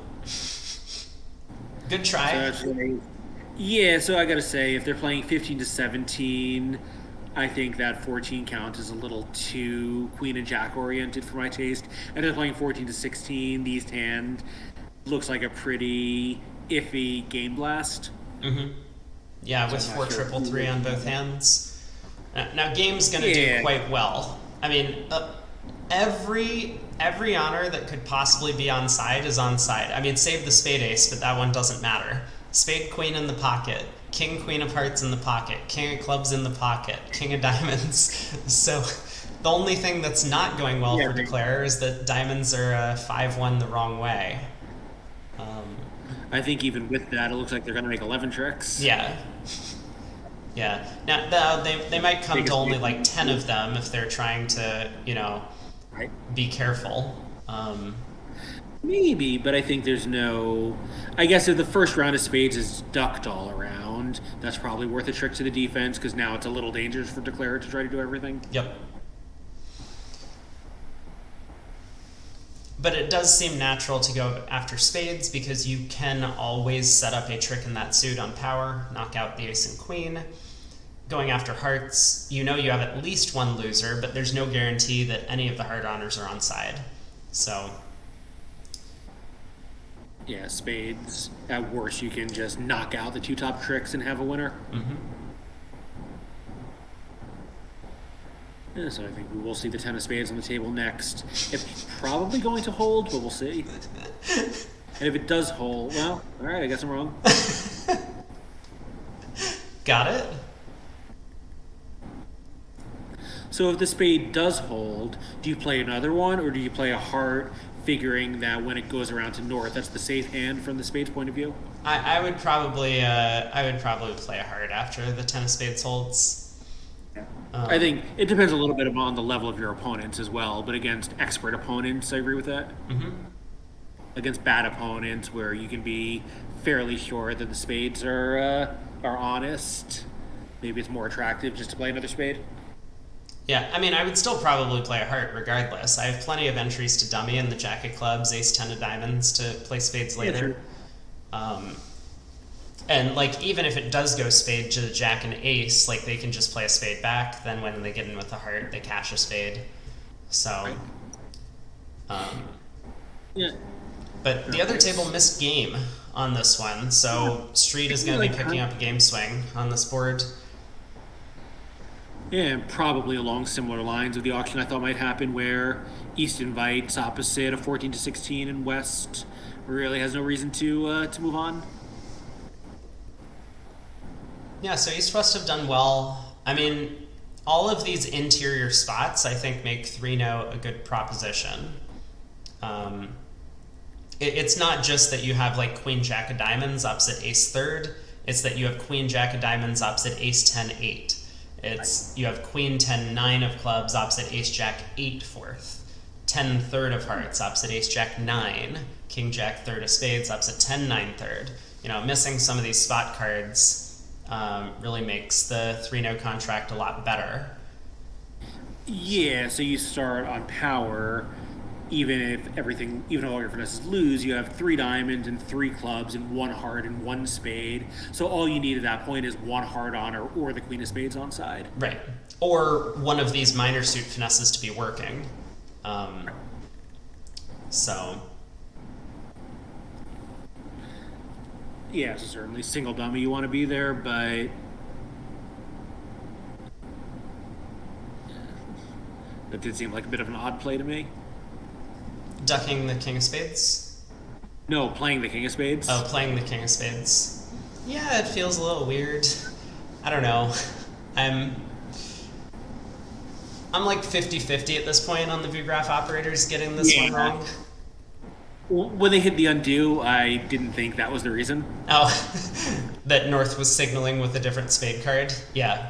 Good try.
So I gotta say, if they're playing 15 to 17, I think that 14 count is a little too Queen and Jack oriented for my taste. And if they're playing 14 to 16, the East hand looks like a pretty iffy game blast.
Mm-hmm. Yeah, with 4 triple 3 on both hands. Now Game's gonna do quite well I mean, every honor that could possibly be on side is on side. I mean, save the spade ace, but that one doesn't matter. Spade queen in the pocket, king queen of hearts in the pocket, king of clubs in the pocket, king of diamonds. So the only thing that's not going well for declare is that diamonds are 5-1 the wrong way.
I think even with that, it looks like they're going to make 11 tricks.
Yeah. Yeah. Now, they might come to only like 10 of them if they're trying to,
Right.
be careful.
Maybe, but I think there's no. I guess if the first round of spades is ducked all around, that's probably worth a trick to the defense because now it's a little dangerous for declare to try to do everything.
Yep. But it does seem natural to go after spades because you can always set up a trick in that suit on power, knock out the ace and queen. Going after hearts, you have at least one loser, but there's no guarantee that any of the heart honors are on side. So,
yeah, spades. At worst, you can just knock out the two top tricks and have a winner.
Mm-hmm.
Yeah, so I think we will see the 10 of spades on the table next. It's probably going to hold, but we'll see. And if it does hold, well, all right, I guess I'm wrong.
Got it?
So if the spade does hold, do you play another one, or do you play a heart, figuring that when it goes around to north, that's the safe hand from the spade's point of view?
I would probably play a heart after the 10 of spades holds.
I think it depends a little bit on the level of your opponents as well, but against expert opponents, I agree with that.
Mm-hmm.
Against bad opponents, where you can be fairly sure that the spades are honest, maybe it's more attractive just to play another spade.
Yeah, I mean, I would still probably play a heart regardless. I have plenty of entries to dummy in the jack of clubs, ace 10 of diamonds to play spades later.
Yeah,
and like even if it does go spade to the jack and ace, like they can just play a spade back. Then when they get in with the heart, they cash a spade. So,
yeah.
But the other table missed game on this one, so Street is going to be picking up a game swing on this board.
Yeah, and probably along similar lines of the auction I thought might happen, where East invites opposite a 14-16, and West really has no reason to move on.
Yeah, so East-West have done well. I mean, all of these interior spots, I think, make 3-0 a good proposition. It's not just that you have, like, Queen-Jack of diamonds opposite ace-third. It's that you have Queen-Jack of diamonds opposite ace-10-8. You have Queen-10-9 of clubs opposite ace-Jack-8 fourth. 10-third of hearts opposite ace-Jack-9. King-Jack-third of spades opposite 10-9 third. Missing some of these spot cards really makes the 3-0 contract a lot better.
Yeah, so you start on power, even if all your finesses lose, you have 3 diamonds and 3 clubs and 1 heart and 1 spade. So all you need at that point is 1 heart honor or the queen of spades on side.
Right. Or one of these minor suit finesses to be working. So...
Yeah, so certainly single dummy you want to be there, but that did seem like a bit of an odd play to me.
Ducking the king of spades?
No, playing the king of spades.
Oh, playing the king of spades. Yeah, it feels a little weird. I don't know. I'm like 50-50 at this point on the ViewGraph operators getting this one wrong.
When they hit the undo, I didn't think that was the reason.
Oh, that North was signaling with a different spade card? Yeah.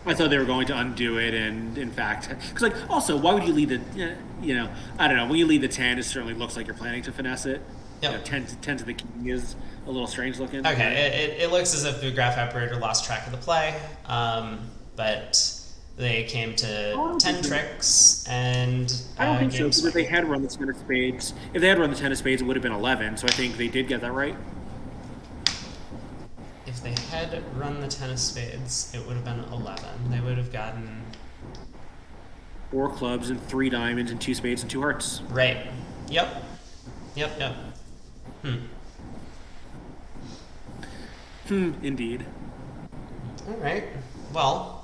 I thought they were going to undo it, and in fact, because also, why would you lead the, I don't know, when you lead the 10, it certainly looks like you're planning to finesse it.
Yep.
10 to the king is a little strange looking.
Okay, it looks as if the graph operator lost track of the play, but they came to 10 tricks, and
I don't think so,
games
because if they had run the 10 of spades, it would have been 11, so I think they did get that right.
If they had run the 10 of spades, it would have been 11. They would have gotten
4 clubs and 3 diamonds and 2 spades and 2 hearts.
Right. Yep.
Indeed.
All right. Well,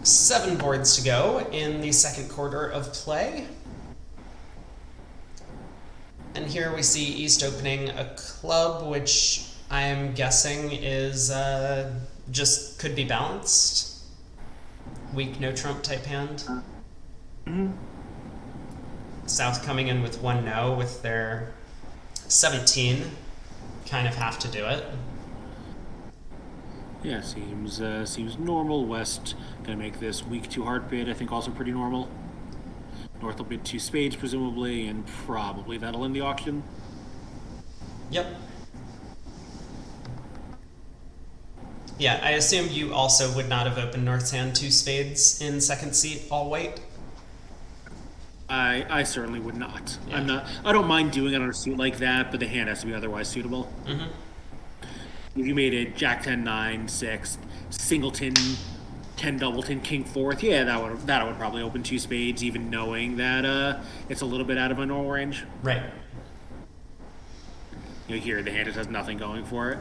7 boards to go in the second quarter of play. And here we see East opening a club, which I'm guessing is just could be balanced. Weak no trump type hand. South coming in with 1 no with their 17. Kind of have to do it.
Yeah, seems normal. West gonna make this weak 2 heart bid, I think also pretty normal. North will bid 2 spades, presumably, and probably that'll end the auction.
Yep. Yeah, I assume you also would not have opened North's hand 2 spades in second seat, all white?
I certainly would not.
Yeah.
I don't mind doing it on a suit like that, but the hand has to be otherwise suitable.
Mm-hmm.
If you made it Jack 10, 9, 6, singleton, 10 doubleton, king 4th, yeah, that would probably open 2 spades, even knowing that it's a little bit out of my normal range.
Right.
Here the hand just has nothing going for it.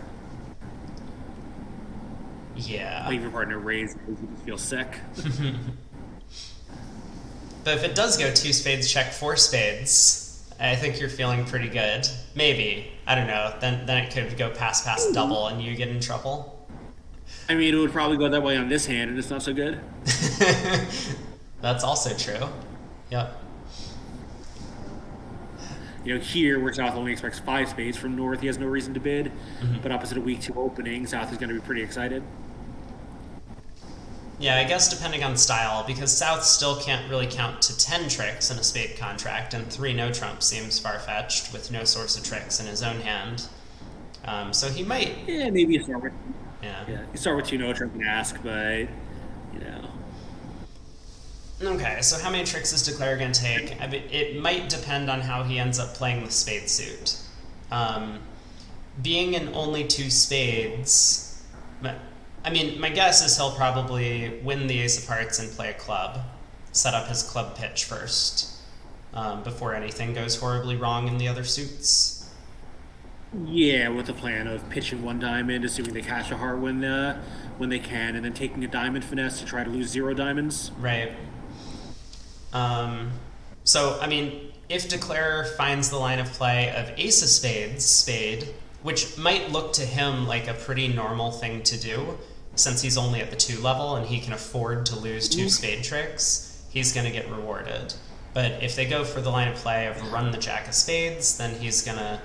Yeah.
Leave your partner raised, you just feel sick.
But if it does go 2 spades, check 4 spades, I think you're feeling pretty good. Maybe. I don't know. Then it could go pass double and you get in trouble.
I mean, it would probably go that way on this hand, and it's not so good.
That's also true. Yep.
Here, where South only expects 5 spades from North, he has no reason to bid.
Mm-hmm.
But opposite a weak 2 opening, South is going to be pretty excited.
Yeah, I guess depending on style, because South still can't really count to 10 tricks in a spade contract, and 3 no trump seems far-fetched with no source of tricks in his own hand. So he might...
Yeah, maybe you start with...
Yeah.
You start with 2 no trump and ask, but,
Okay, so how many tricks is Declare going to take? I mean, it might depend on how he ends up playing the spade suit. Being in only 2 spades... I mean, my guess is he'll probably win the ace of hearts and play a club, set up his club pitch first, before anything goes horribly wrong in the other suits.
Yeah, with the plan of pitching 1 diamond, assuming they cash a heart when they can, and then taking a diamond finesse to try to lose 0 diamonds.
Right. So, I mean, if Declarer finds the line of play of ace of spades, spade, which might look to him like a pretty normal thing to do, since he's only at the 2 level and he can afford to lose 2 spade tricks, he's going to get rewarded. But if they go for the line of play of run the jack of spades, then he's going to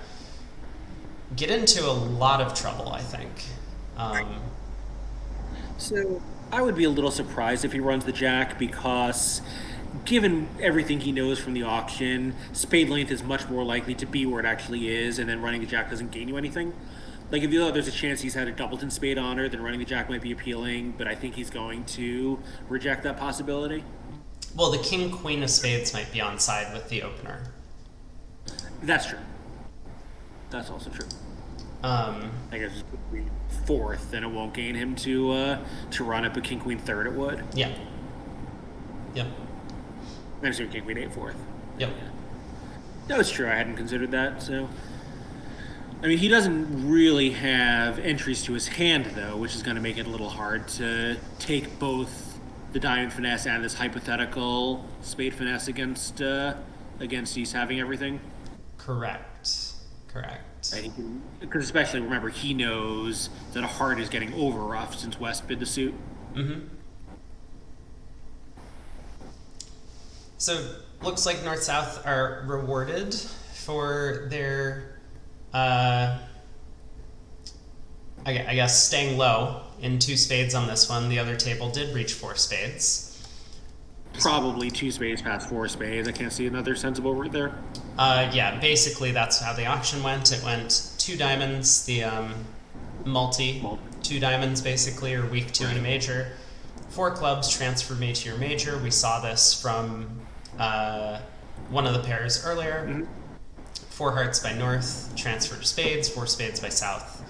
get into a lot of trouble, I think.
So I would be a little surprised if he runs the jack, because given everything he knows from the auction, spade length is much more likely to be where it actually is, and then running the jack doesn't gain you anything. Like, if you know there's a chance he's had a doubleton spade honor, then running the jack might be appealing, but I think he's going to reject that possibility.
Well, the king queen of spades might be on side with the opener.
That's true. That's also true. I guess it's queen 4th, then it won't gain him to run it, but king queen 3rd it would.
Yeah. Yep.
I'm assuming king queen 8 4th.
Yep.
Yeah. No, it's true. I hadn't considered that. So, I mean, he doesn't really have entries to his hand, though, which is going to make it a little hard to take both the diamond finesse and this hypothetical spade finesse against East having everything.
Correct.
Because especially, remember, he knows that a heart is getting over-roughed since West bid the suit.
Mm-hmm. So, looks like North-South are rewarded for their, I guess, staying low in 2 spades on this one. The other table did reach 4 spades.
Probably 2 spades past 4 spades. I can't see another sensible route there.
Yeah, basically that's how the auction went. It went 2 diamonds, the multi, 2 diamonds basically, or weak 2 in a major. 4 clubs transferred me to your major. We saw this from one of the pairs earlier. Mm-hmm. 4 hearts by North, transferred to spades, 4 spades by South.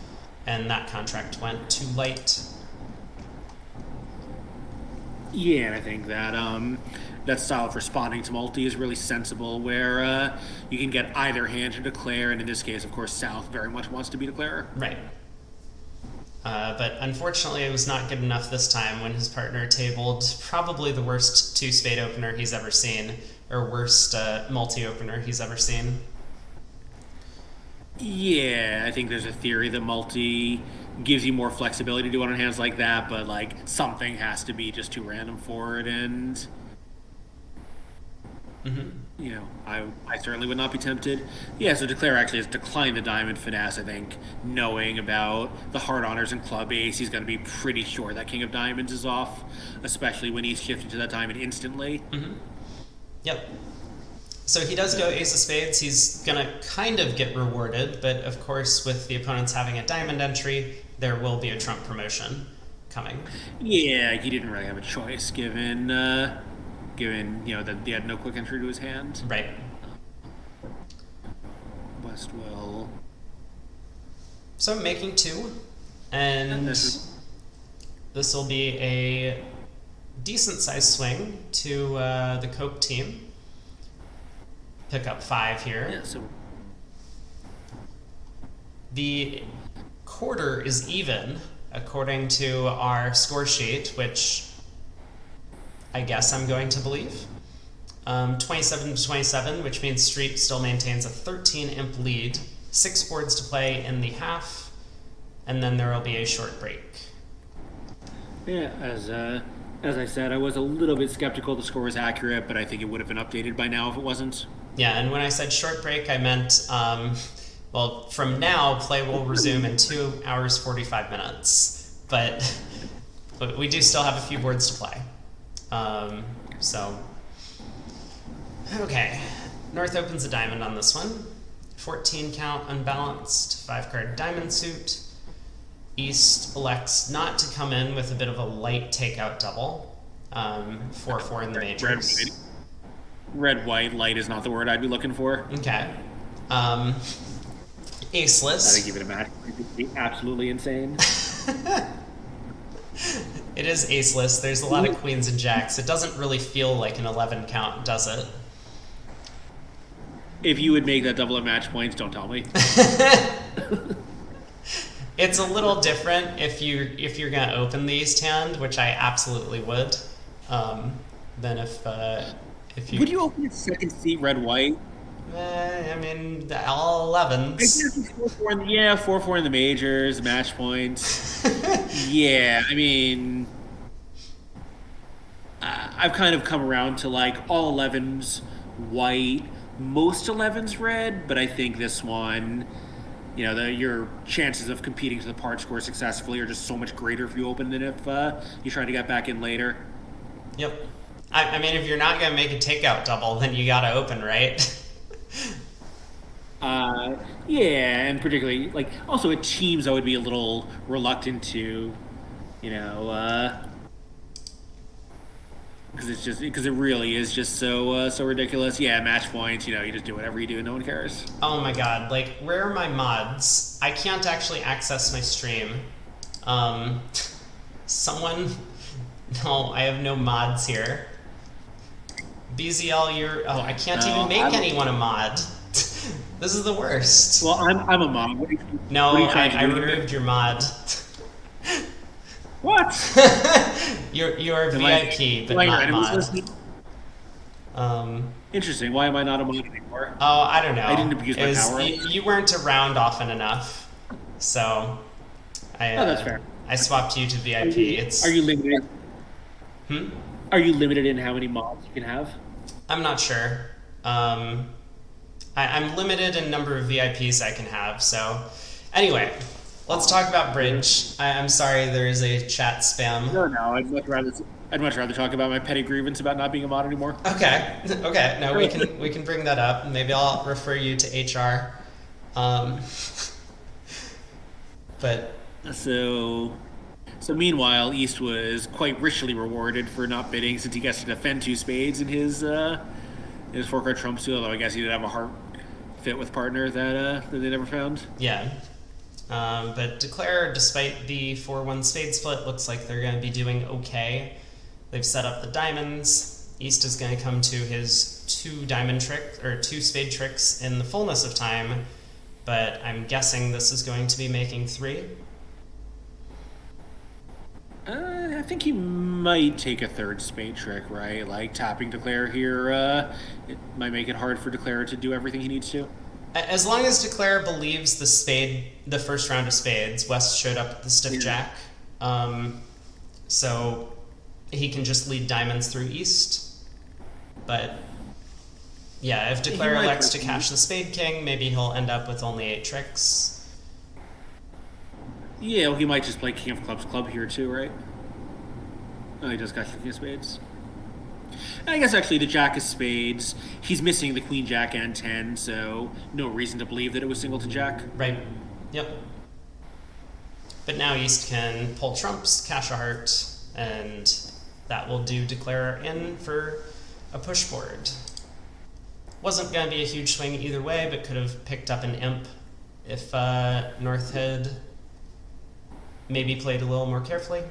And that contract went too light.
Yeah, and I think that style of responding to multi is really sensible, where you can get either hand to declare, and in this case, of course, South very much wants to be declarer.
Right. But unfortunately, it was not good enough this time when his partner tabled probably the worst two spade opener he's ever seen, or worst multi-opener he's ever seen.
Yeah, I think there's a theory that multi gives you more flexibility to do it on hands like that, but like something has to be just too random for it, and I certainly would not be tempted. Yeah, so Declare actually has declined the diamond finesse. I think knowing about the heart honors and club ace, he's going to be pretty sure that king of diamonds is off, especially when he's shifting to that diamond instantly.
Yep. So he does go ace of spades. He's going to kind of get rewarded, but of course, with the opponents having a diamond entry, there will be a trump promotion coming.
Yeah, he didn't really have a choice given that he had no quick entry to his hand.
Right.
Westwell.
So I'm making two, and this will be a decent sized swing to the Cope team. Pick up 5 here.
Yeah, so
the quarter is even according to our score sheet, which I guess I'm going to believe. 27 to 27, which means Street still maintains a 13 imp lead. 6 boards to play in the half, and then there will be a short break.
yeah, as I said, I was a little bit skeptical the score was accurate, but I think it would have been updated by now if it wasn't.
Yeah, and when I said short break, I meant, well, from now, play will resume in 2 hours, 45 minutes. But we do still have a few boards to play. Okay. North opens a diamond on this one. 14 count unbalanced, 5-card diamond suit. East elects not to come in with a bit of a light takeout double. 4-4 in the majors.
Red-white light is not the word I'd be looking for.
Okay. Aceless.
I think give it a match. It'd be absolutely insane.
It is aceless. There's a lot of queens and jacks. It doesn't really feel like an 11 count, does it?
If you would make that double at match points, don't tell me.
It's a little different if you're gonna open the East hand, which I absolutely would. Than if you
Would you open your second seat red-white?
I mean, all 11s.
4-4 in the majors, match points. Yeah, I mean, I've kind of come around to like all 11s white, most 11s red, but I think this one, your chances of competing to the part score successfully are just so much greater if you open than if you try to get back in later.
Yep. I mean, if you're not going to make a takeout double, then you got to open, right?
Yeah, and particularly, also at teams I would be a little reluctant to, because it really is just so ridiculous. Yeah, match points, you just do whatever you do and no one cares.
Oh my god, where are my mods? I can't actually access my stream. No, I have no mods here. BZL, I can't even make anyone a mod. This is the worst.
Well, I'm a mod.
I removed your mod.
What?
You're VIP, but not mod.
Interesting. Why am I not a mod anymore?
Oh, I don't know.
I didn't abuse my power.
You weren't around often enough, so
that's fair.
I swapped you to VIP.
Are you limited?
Hmm?
Are you limited in how many mods you can have?
I'm not sure. I'm limited in number of VIPs I can have. So, anyway, let's talk about bridge. I'm sorry, there is a chat spam.
No, I'd much rather talk about my petty grievance about not being a mod anymore.
Okay. No, we can bring that up. Maybe I'll refer you to HR. But
so meanwhile, East was quite richly rewarded for not bidding since he gets to defend 2 spades in his 4-card trump suit. Although I guess he did have a heart fit with partner that they never found.
Yeah. But Declare, despite the 4-1 spade split, looks like they're going to be doing okay. They've set up the diamonds. East is going to come to his 2 spade tricks in the fullness of time, but I'm guessing this is going to be making 3.
I think he might take a third spade trick, right? Like tapping Declare here, it might make it hard for Declare to do everything he needs to.
As long as Declare believes the first round of spades, West showed up with the stiff jack. So he can just lead diamonds through East. But yeah, if Declare elects to cash the spade king, maybe he'll end up with only 8 tricks.
Yeah, well, he might just play King of Clubs club here too, right? Oh, he does got King of Spades. I guess actually the Jack of Spades, he's missing the Queen, Jack, and 10, so no reason to believe that it was singleton Jack.
Right. Yep. But now East can pull trumps, cash a heart, and that will do Declare in for a push board. Wasn't going to be a huge swing either way, but could have picked up an imp if North had maybe played a little more carefully.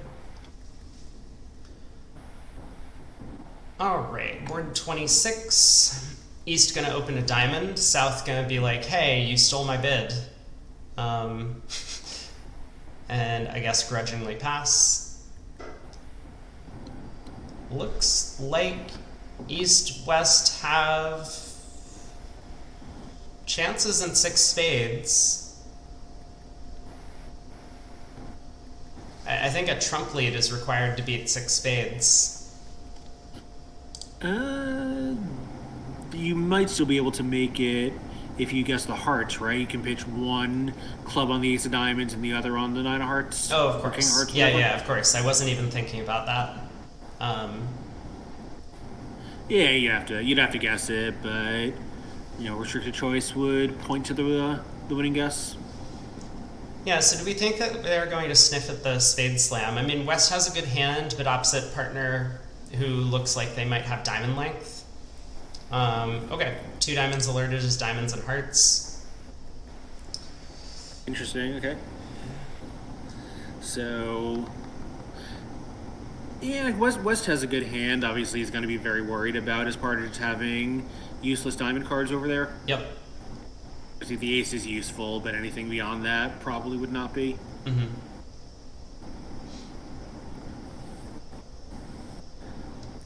All right, board 26. East gonna open a diamond. South gonna be like, hey, you stole my bid. And I guess grudgingly pass. Looks like East, West have chances in 6 spades. I think a trump lead is required to beat 6 spades.
You might still be able to make it if you guess the hearts, right? You can pitch one club on the ace of diamonds and the other on the 9 of hearts.
Oh, of course.
King of hearts,
Yeah, of course. I wasn't even thinking about that.
Yeah, you'd have to guess it, but restricted choice would point to the winning guess.
Yeah, so do we think that they're going to sniff at the spade slam? I mean, West has a good hand, but opposite partner who looks like they might have diamond length. Okay, 2 diamonds alerted as diamonds and hearts.
Interesting, okay. So, yeah, West has a good hand. Obviously, he's going to be very worried about his partners having useless diamond cards over there.
Yep.
I think the ace is useful, but anything beyond that probably would not be.
Mm-hmm.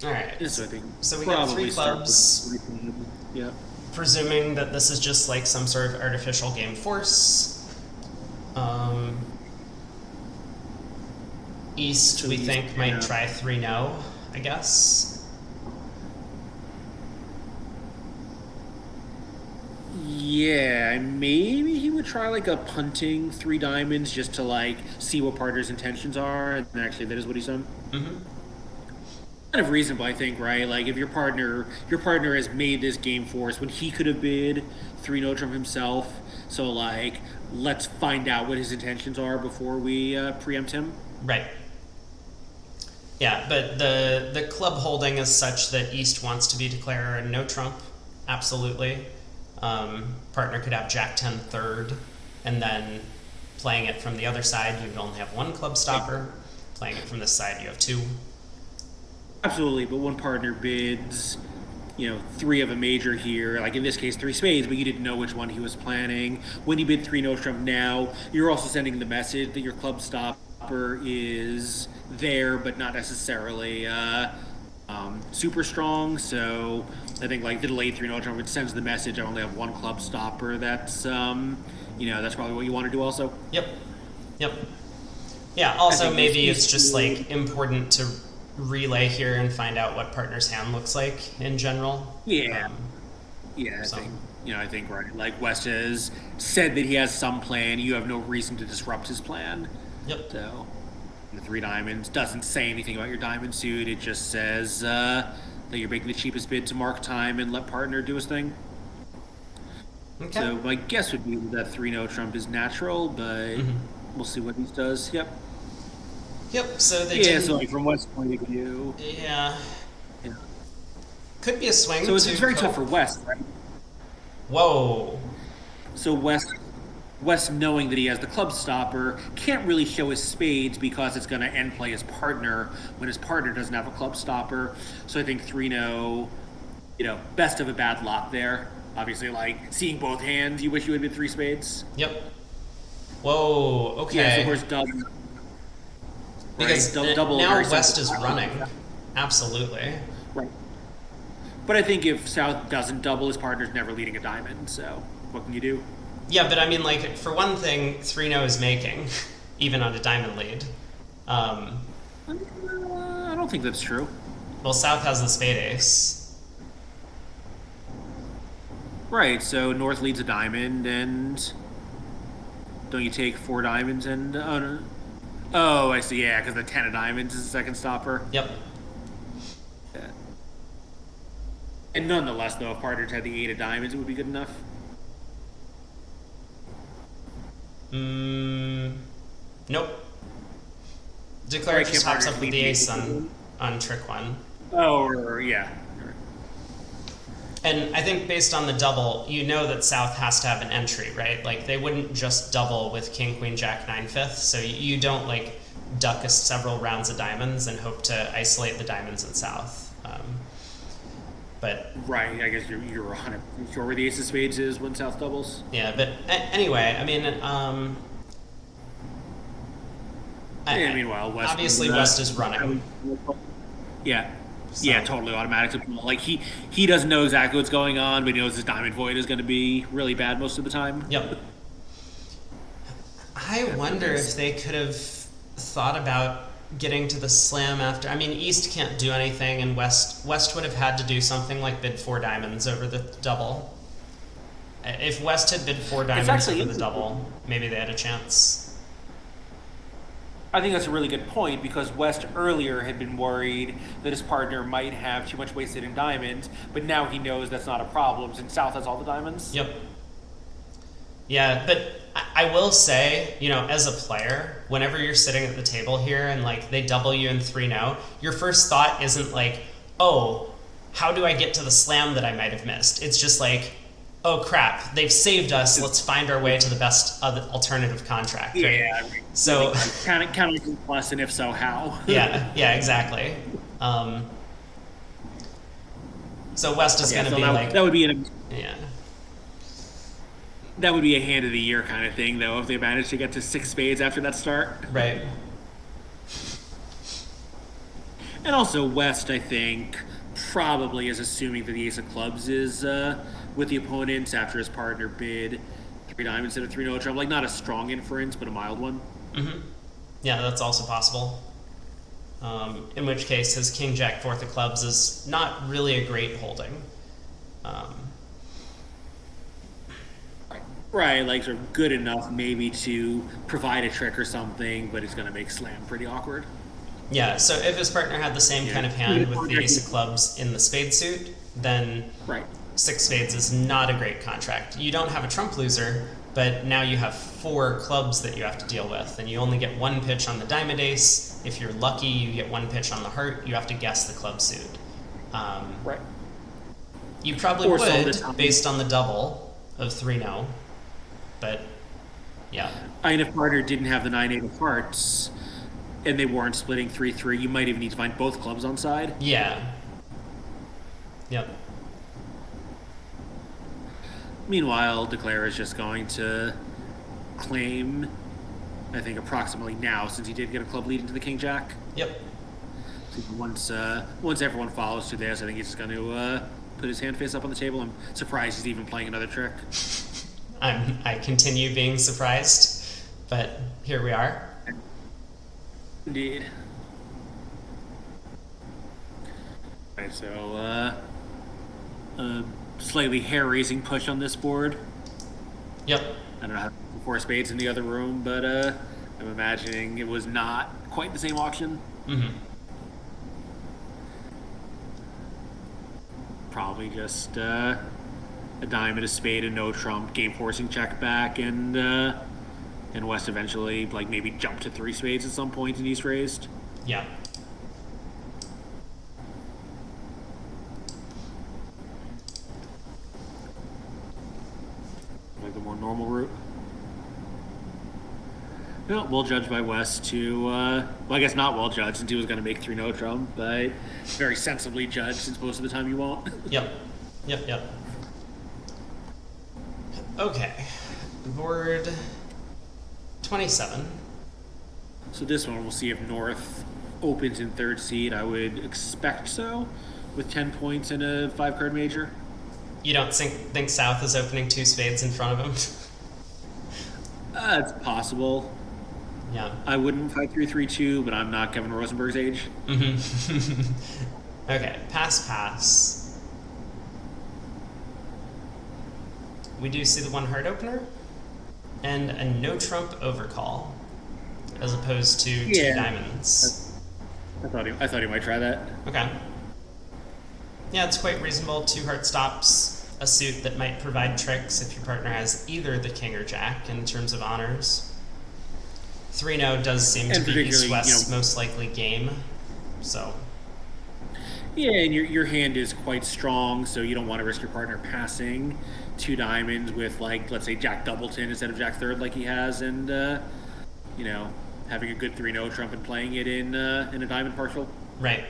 All right. So we got 3 clubs.
Yeah.
Presuming that this is just like some sort of artificial game force. East, we think, might try 3-0, I guess.
Yeah, maybe he would try like a punting 3 diamonds just to like see what partner's intentions are, and actually that is what he's done.
Mm-hmm.
Kind of reasonable, I think, right? Like if your partner has made this game force when he could have bid 3-0 trump himself, so like let's find out what his intentions are before we preempt him.
Right. Yeah, but the club holding is such that East wants to be declare a no trump, absolutely. Partner could have Jack 10 third, and then playing it from the other side, you would only have 1 club stopper. Playing it from this side, you have 2.
Absolutely, but one partner bids, 3 of a major here, like in this case 3 spades, but you didn't know which one he was planning. When you bid 3-0 trump now, you're also sending the message that your club stopper is there, but not necessarily super strong. So I think like the delayed 3-0 trump, it sends the message I only have 1 club stopper. That's that's probably what you want to do also.
Yep. Yeah, also maybe it's just like important to relay here and find out what partner's hand looks like in general.
Yeah. I think right. Like West has said that he has some plan. You have no reason to disrupt his plan.
Yep.
So the 3 diamonds doesn't say anything about your diamond suit. It just says that you're making the cheapest bid to mark time and let partner do his thing.
Okay.
So my guess would be that 3-0 trump is natural, but we'll see what he does. Yep.
So they didn't...
so like from West's point of view.
Yeah. Could be a swing.
So it's very tough for West, right?
Whoa.
So West knowing that he has the club stopper can't really show his spades because it's going to end play his partner when his partner doesn't have a club stopper. So I think 3-0, best of a bad lot there. Obviously, like seeing both hands, you wish you had been 3 spades.
Yep. Whoa. Okay.
Yeah, so of course
Because
Double
now
very
West
simple.
is running. Absolutely.
Right. But I think if South doesn't double, his partner's never leading a diamond. So what can you do?
Yeah, but I mean, like, for one thing, 3-0 is making, even on a diamond lead.
I don't think that's true.
Well, South has the spade ace.
Right. So North leads a diamond, and don't you take 4 diamonds and oh, I see. Yeah, because the 10 of diamonds is the second stopper.
Yep.
Yeah. And nonetheless, though, if partners had the 8 of diamonds, it would be good enough.
Nope. Declare just pops up with the ace on trick 1.
Oh, or, yeah.
And I think based on the double, you know that South has to have an entry, right? Like, they wouldn't just double with King, Queen, Jack, 9/5. So you don't, like, duck several rounds of diamonds and hope to isolate the diamonds in South. But
right, I guess you're 100% sure where the ace of spades is when South doubles.
Yeah, but anyway, I mean,
meanwhile, West
obviously West is running.
Yeah.
So.
Yeah, totally automatic. Like he doesn't know exactly what's going on, but he knows his diamond void is going to be really bad most of the time.
Yep. I wonder if they could have thought about getting to the slam after. I mean, East can't do anything, and West would have had to do something like bid 4 diamonds over the double. If West had bid 4 diamonds over the double, maybe they had a chance.
I think that's a really good point, because West earlier had been worried that his partner might have too much wasted in diamonds, but now he knows that's not a problem since South has all the diamonds.
Yep. Yeah, but I will say, you know, as a player, whenever you're sitting at the table here and, like, they double you in 3-0, your first thought isn't like, oh, how do I get to the slam that I might have missed? It's just like, oh crap, they've saved us. Let's find our way to the best alternative contract. Right?
Yeah.
So
kind of plus, and if so, how?
yeah, exactly. So West is going to be like
that would be
yeah.
That would be a hand of the year kind of thing, though, if they managed to get to 6 spades after that start.
Right.
And also, West, I think, probably is assuming that the ace of clubs is with the opponents after his partner bid 3 diamonds instead of 3-0 trump. Like, not a strong inference, but a mild one.
Mm-hmm. Yeah, that's also possible. In which case, his king, jack, 4th of clubs is not really a great holding.
Right, like sort of good enough maybe to provide a trick or something, but it's going to make slam pretty awkward.
Yeah, so if his partner had the same kind of hand with the ace of clubs in the spade suit, then 6 spades is not a great contract. You don't have a trump loser, but now you have 4 clubs that you have to deal with, and you only get 1 pitch on the diamond ace. If you're lucky, you get 1 pitch on the heart. You have to guess the club suit.
Right.
You probably would, based on the double of 3-0. But, yeah.
And if partner didn't have the 9-8 of hearts, and they weren't splitting 3-3, you might even need to find both clubs on side.
Yeah. Yep.
Meanwhile, Declare is just going to claim, I think, approximately now, since he did get a club lead into the King Jack.
Yep.
Once everyone follows through this, I think he's just going to put his hand face up on the table. I'm surprised he's even playing another trick.
I continue being surprised, but here we are.
Indeed. Alright, so a slightly hair-raising push on this board.
Yep.
I don't know how 4 spades in the other room, but I'm imagining it was not quite the same auction.
Mm-hmm.
Probably just a diamond, a spade, and no trump, game forcing check back, and West eventually like maybe jumped to 3 spades at some point and East raised.
Yeah.
Like the more normal route. Well, well judged by West to, well, I guess not well judged since he was going to make 3-0 trump, but very sensibly judged since most of the time you won't.
Yep. Okay. Board 27.
So this one, we'll see if North opens in third seed. I would expect so, with 10 points in a 5-card major.
You don't think South is opening 2 spades in front of him?
It's possible.
Yeah.
I wouldn't 5-3-3-2, but I'm not Kevin Rosenberg's age.
Okay, pass. We do see the 1 heart opener and a no trump overcall, as opposed to 2 diamonds.
I thought he might try that.
Okay. Yeah, it's quite reasonable. 2 heart stops, a suit that might provide tricks if your partner has either the king or jack in terms of honors. 3-no does seem to be East-West's most likely game, so.
Yeah, and your hand is quite strong, so you don't want to risk your partner passing 2 diamonds with, like, let's say Jack Doubleton instead of Jack Third like he has, and, having a good 3-no trump and playing it in a diamond partial.
Right.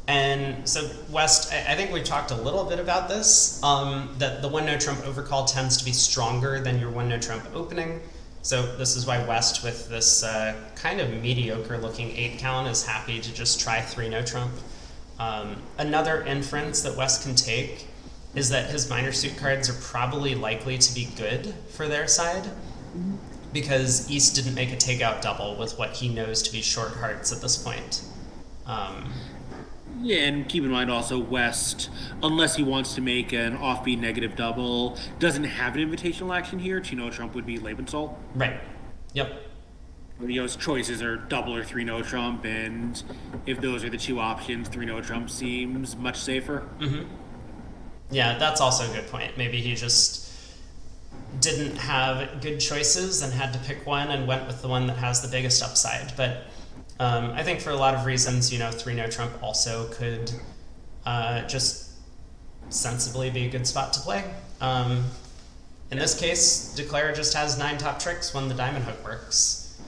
And so West, I think we've talked a little bit about this, that the 1-no trump overcall tends to be stronger than your 1-no trump opening. So this is why West, with this kind of mediocre-looking 8 count, is happy to just try 3-no trump. Another inference that West can take is that his minor suit cards are probably likely to be good for their side, because East didn't make a takeout double with what he knows to be short hearts at this point.
Yeah, and keep in mind also West, unless he wants to make an offbeat negative double, doesn't have an invitational action here. 2-no trump would be Lebensol.
Right. Yep.
His choices are double or 3-no trump, and if those are the 2 options, 3-no trump seems much safer.
Yeah, that's also a good point. Maybe he just didn't have good choices and had to pick one and went with the one that has the biggest upside. But I think for a lot of reasons, 3-no trump also could just sensibly be a good spot to play. In this case, Declare just has 9 top tricks when the diamond hook works.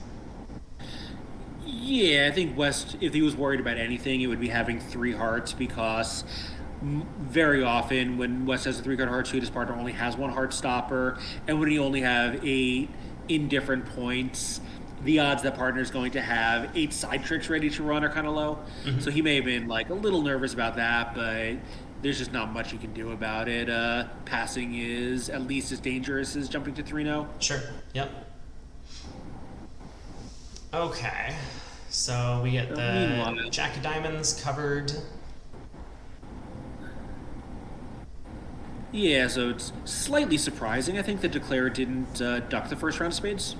Yeah, I think West, if he was worried about anything, it would be having 3 hearts, because very often when West has a 3-card heart suit, his partner only has 1 heart stopper, and when you only have 8 indifferent points, the odds that partner is going to have 8 side tricks ready to run are kind of low. So he may have been like a little nervous about that, but there's just not much you can do about it. Passing is at least as dangerous as jumping to 3-0.
Sure. Yep. Okay. So we get the Jack of Diamonds covered.
Yeah, so it's slightly surprising, I think, that Declare didn't duck the first round of spades.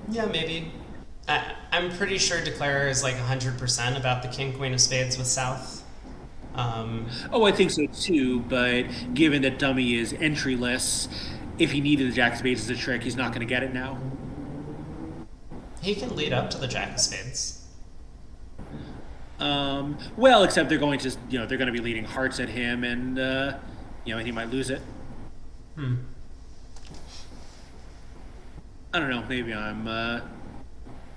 Yeah, maybe. I'm pretty sure Declare is like 100% about the king, queen of spades with South.
I think so too, but given that Dummy is entryless, if he needed the Jack of Spades as a trick, he's not going to get it now.
He can lead up to the Jack of Spades.
Well, except they're going to, they're going to be leading hearts at him, and and he might lose it. I don't know. Maybe I'm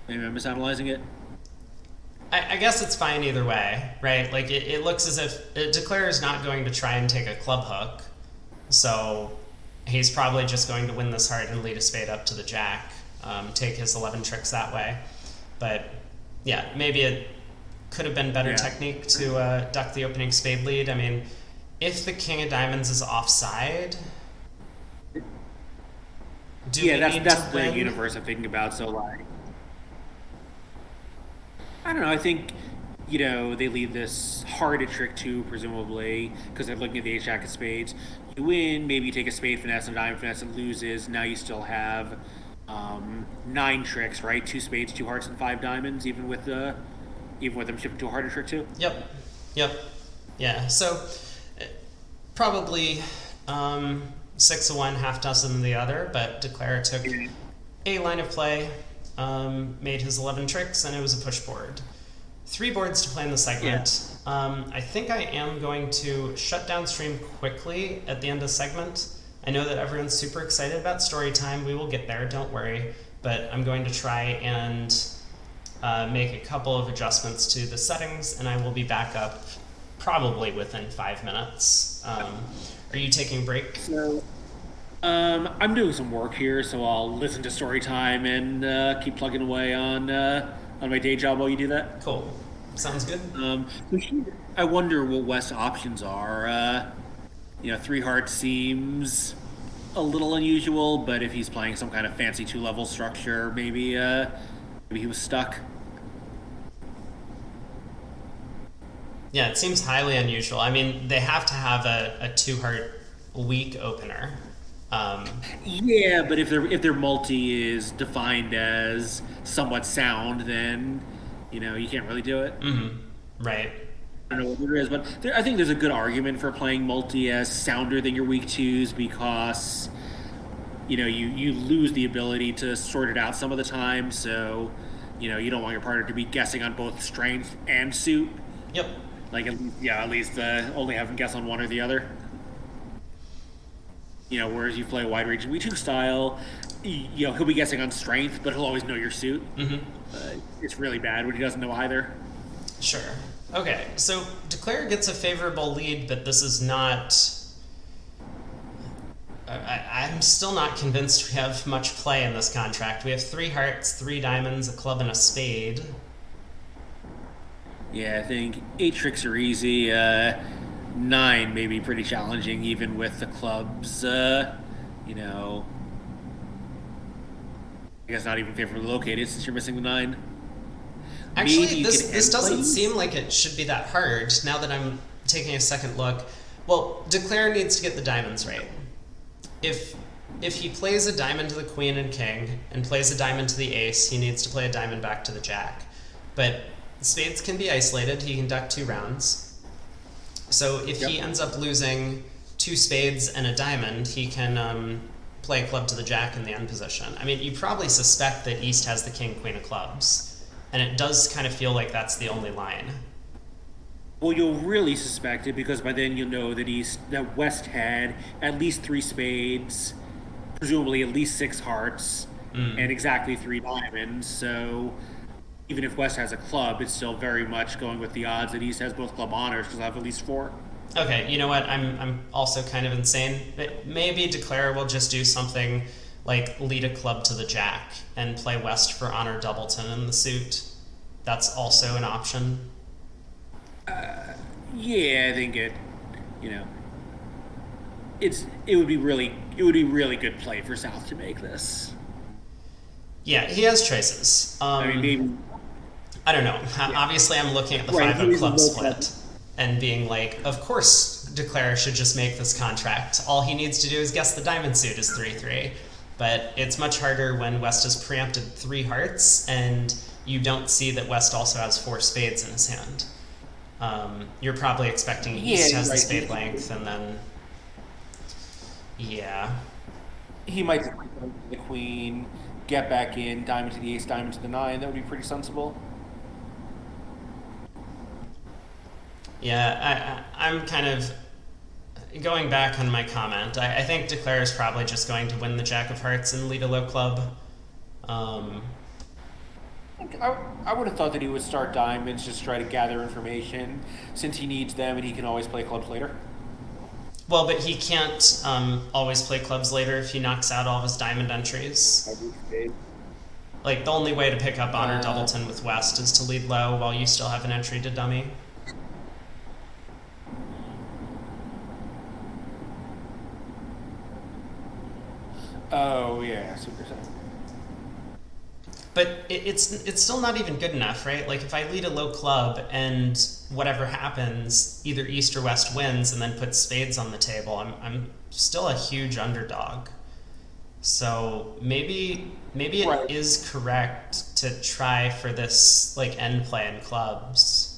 misanalyzing it.
I guess it's fine either way, right? Like it looks as if Declare is not going to try and take a club hook, so he's probably just going to win this heart and lead a spade up to the Jack, take his 11 tricks that way. But yeah, maybe it could have been better technique to duck the opening spade lead. I mean, if the king of diamonds is offside,
that's the universe I'm thinking about. So like, I don't know. I think they lead this heart at trick 2, presumably, because they're looking at the 8 Jack of spades. You win, maybe you take a spade finesse and a diamond finesse and loses. Now you still have 9 tricks, right? 2 spades, 2 hearts, and 5 diamonds, even with them shifting to a harder trick 2.
Yep. Yeah. So probably 6 of one, half dozen of the other, but Declare took a line of play, made his 11 tricks, and it was a push board. 3 boards to play in the segment. I think I am going to shut down stream quickly at the end of the segment. I know that everyone's super excited about story time. We will get there, don't worry. But I'm going to try and make a couple of adjustments to the settings, and I will be back up probably within 5 minutes. Are you taking a break?
I'm doing some work here, so I'll listen to story time and keep plugging away on my day job while you do that.
Cool. Sounds good.
So here, I wonder what West's options are. Three hearts seems a little unusual, but if he's playing some kind of fancy two-level structure, maybe he was stuck.
Yeah, it seems highly unusual. I mean, they have to have a two heart weak opener.
Yeah, but if their multi is defined as somewhat sound, then you can't really do it.
Right.
I don't know what there is, but I think there's a good argument for playing multi as sounder than your weak twos because you lose the ability to sort it out some of the time. So you don't want your partner to be guessing on both strength and suit.
Yep.
Like at least only have him guess on one or the other. Whereas you play a wide range V2 style, he'll be guessing on strength, but he'll always know your suit. It's really bad when he doesn't know either.
Sure. Okay, so Declare gets a favorable lead, but this is not... I'm still not convinced we have much play in this contract. We have 3 hearts, 3 diamonds, a club, and a spade.
Yeah, I think 8 tricks are easy. 9 may be pretty challenging, even with the clubs. I guess not even favorably located since you're missing the 9.
Actually, this doesn't seem like it should be that hard, now that I'm taking a second look. Well, Declare needs to get the diamonds right. If he plays a diamond to the queen and king, and plays a diamond to the ace, he needs to play a diamond back to the jack. But spades can be isolated, he can duck 2 rounds. So if he ends up losing 2 spades and a diamond, he can play a club to the jack in the end position. I mean, you probably suspect that East has the king, queen of clubs. And it does kind of feel like that's the only line.
Well, you'll really suspect it because by then you'll know that West had at least 3 spades, presumably at least 6 hearts, and exactly 3 diamonds. So even if West has a club, it's still very much going with the odds that East has both club honors because I have at least 4.
Okay, you know what? I'm also kind of insane. Maybe Declare will just do something like lead a club to the jack and play West for honor doubleton in the suit. That's also an option.
Yeah, I think it would be really good play for South to make this.
Yeah, he has choices.
I mean, maybe
I don't know. Yeah. Obviously, I'm looking at the 5 of club split and being like, of course, Declare should just make this contract. All he needs to do is guess the diamond suit is 3-3. But it's much harder when West has preempted 3 hearts and you don't see that West also has 4 spades in his hand. You're probably expecting East has the spade length, and then... Yeah.
He might just the queen, get back in, diamond to the ace, diamond to the 9. That would be pretty sensible.
Yeah, I'm kind of... Going back on my comment, I think Declare is probably just going to win the Jack of Hearts and lead a low club.
I would have thought that he would start diamonds, just try to gather information, since he needs them and he can always play clubs later.
Well, but he can't always play clubs later if he knocks out all of his diamond entries. Like, the only way to pick up honor doubleton with West is to lead low while you still have an entry to dummy.
Oh, yeah, I see what you're saying.
But it's still not even good enough, right? Like, if I lead a low club and whatever happens, either East or West wins and then puts spades on the table, I'm still a huge underdog. So maybe it is correct to try for this, like, end play in clubs.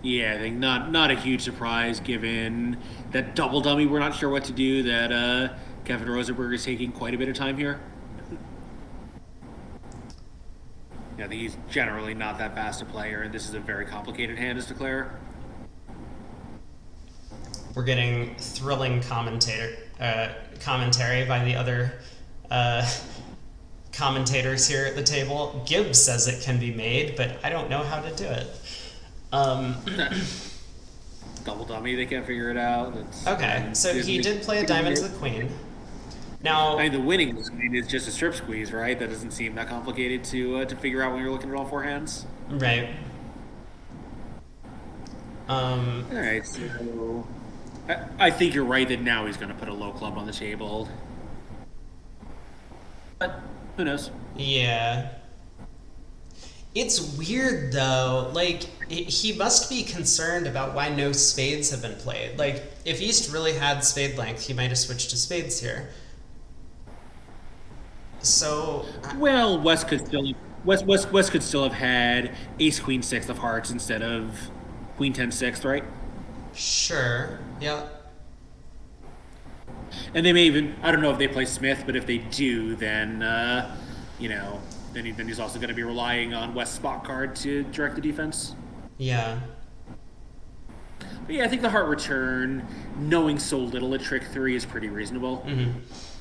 Yeah, I think not a huge surprise given that double dummy. We're not sure what to do. That Kevin Rosenberg is taking quite a bit of time here. I think he's generally not that fast a player, and this is a very complicated hand as Declare.
We're getting thrilling commentary by the other commentators here at the table. Gibbs says it can be made, but I don't know how to do it.
double dummy. They can't figure it out.
Okay, so he did play a diamond to the queen. Now,
I mean, the winning is just a strip squeeze, right? That doesn't seem that complicated to figure out when you're looking at all four hands.
right.
All right, so I think you're right that now he's going to put a low club on the table. But who knows?
Yeah. It's weird though. Like he must be concerned about why no spades have been played. Like if East really had spade length, he might have switched to spades here. So
Well, West could still have had Ace Queen six of hearts instead of Queen 10 sixth, right?
sure. Yeah.
And they may even, I don't know if they play Smith, but if they do, then you know, then he's also going to be relying on West's spot card to direct the defense.
Yeah.
But yeah, I think the heart return, knowing so little at trick three, is pretty reasonable.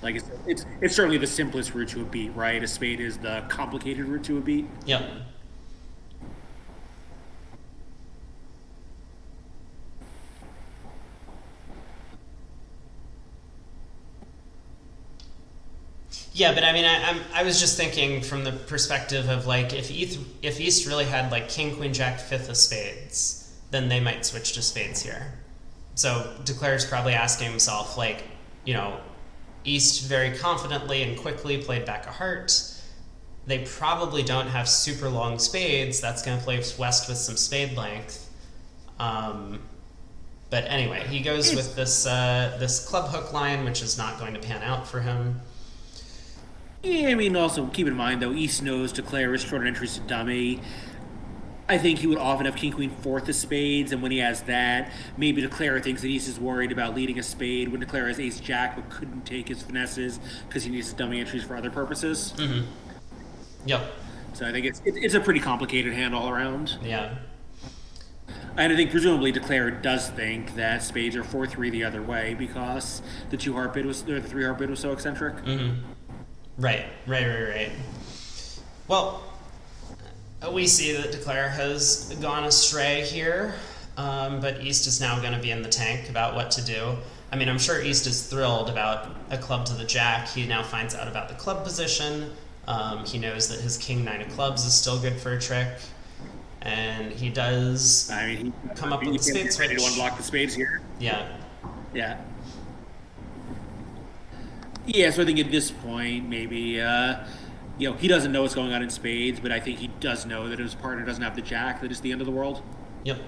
Like it's certainly the simplest route to a beat, right? A spade is the complicated route to a beat.
Yep. Yeah, but I mean, I was just thinking from the perspective of like if East really had like King Queen Jack fifth of spades, then they might switch to spades here. So Declare's probably asking himself like, you know, East very confidently and quickly played back a heart. They probably don't have super long spades. That's going to place West with some spade length. But anyway, he goes with this club hook line, which is not going to pan out for him.
Yeah, I mean, also keep in mind though, East knows Declare is short on entries to dummy. I think he would often have King Queen fourth of spades, and when he has that, maybe Declare thinks that East is worried about leading a spade when Declare has Ace Jack but couldn't take his finesses because he needs his dummy entries for other purposes.
Yep.
So I think it's a pretty complicated hand all around.
Yeah.
And I think presumably Declare does think that spades are 4-3 the other way because the 3 heart bid was so eccentric.
Right. Well, we see that Declare has gone astray here, but East is now going to be in the tank about what to do. I mean, I'm sure East is thrilled about a club to the jack. He now finds out about the club position. He knows that his King 9 of clubs is still good for a trick. And he does come up with the spade switch.
He to unblock the spades here.
Yeah.
Yeah, so I think at this point, maybe, he doesn't know what's going on in spades, but I think he does know that his partner doesn't have the jack, that it's the end of the world.
Yep.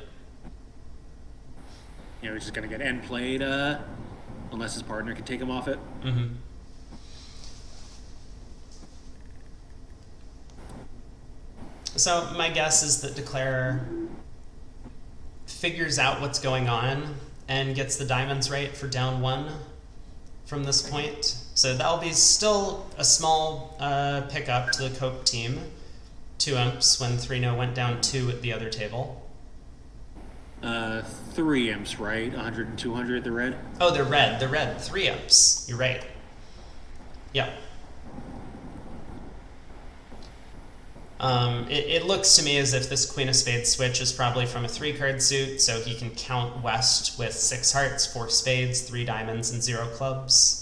He's just going to get end played unless his partner can take him off it.
So my guess is that Declare figures out what's going on and gets the diamonds right for down 1 from this point. So that'll be still a small pickup to the Cope team. 2 imps when 3-0 went down 2 at the other table.
3 imps, right? 100 and 200, the red?
Oh, they're red. 3 imps. You're right. Yep. It looks to me as if this Queen of Spades switch is probably from a 3-card suit, so he can count West with 6 hearts, 4 spades, 3 diamonds, and 0 clubs.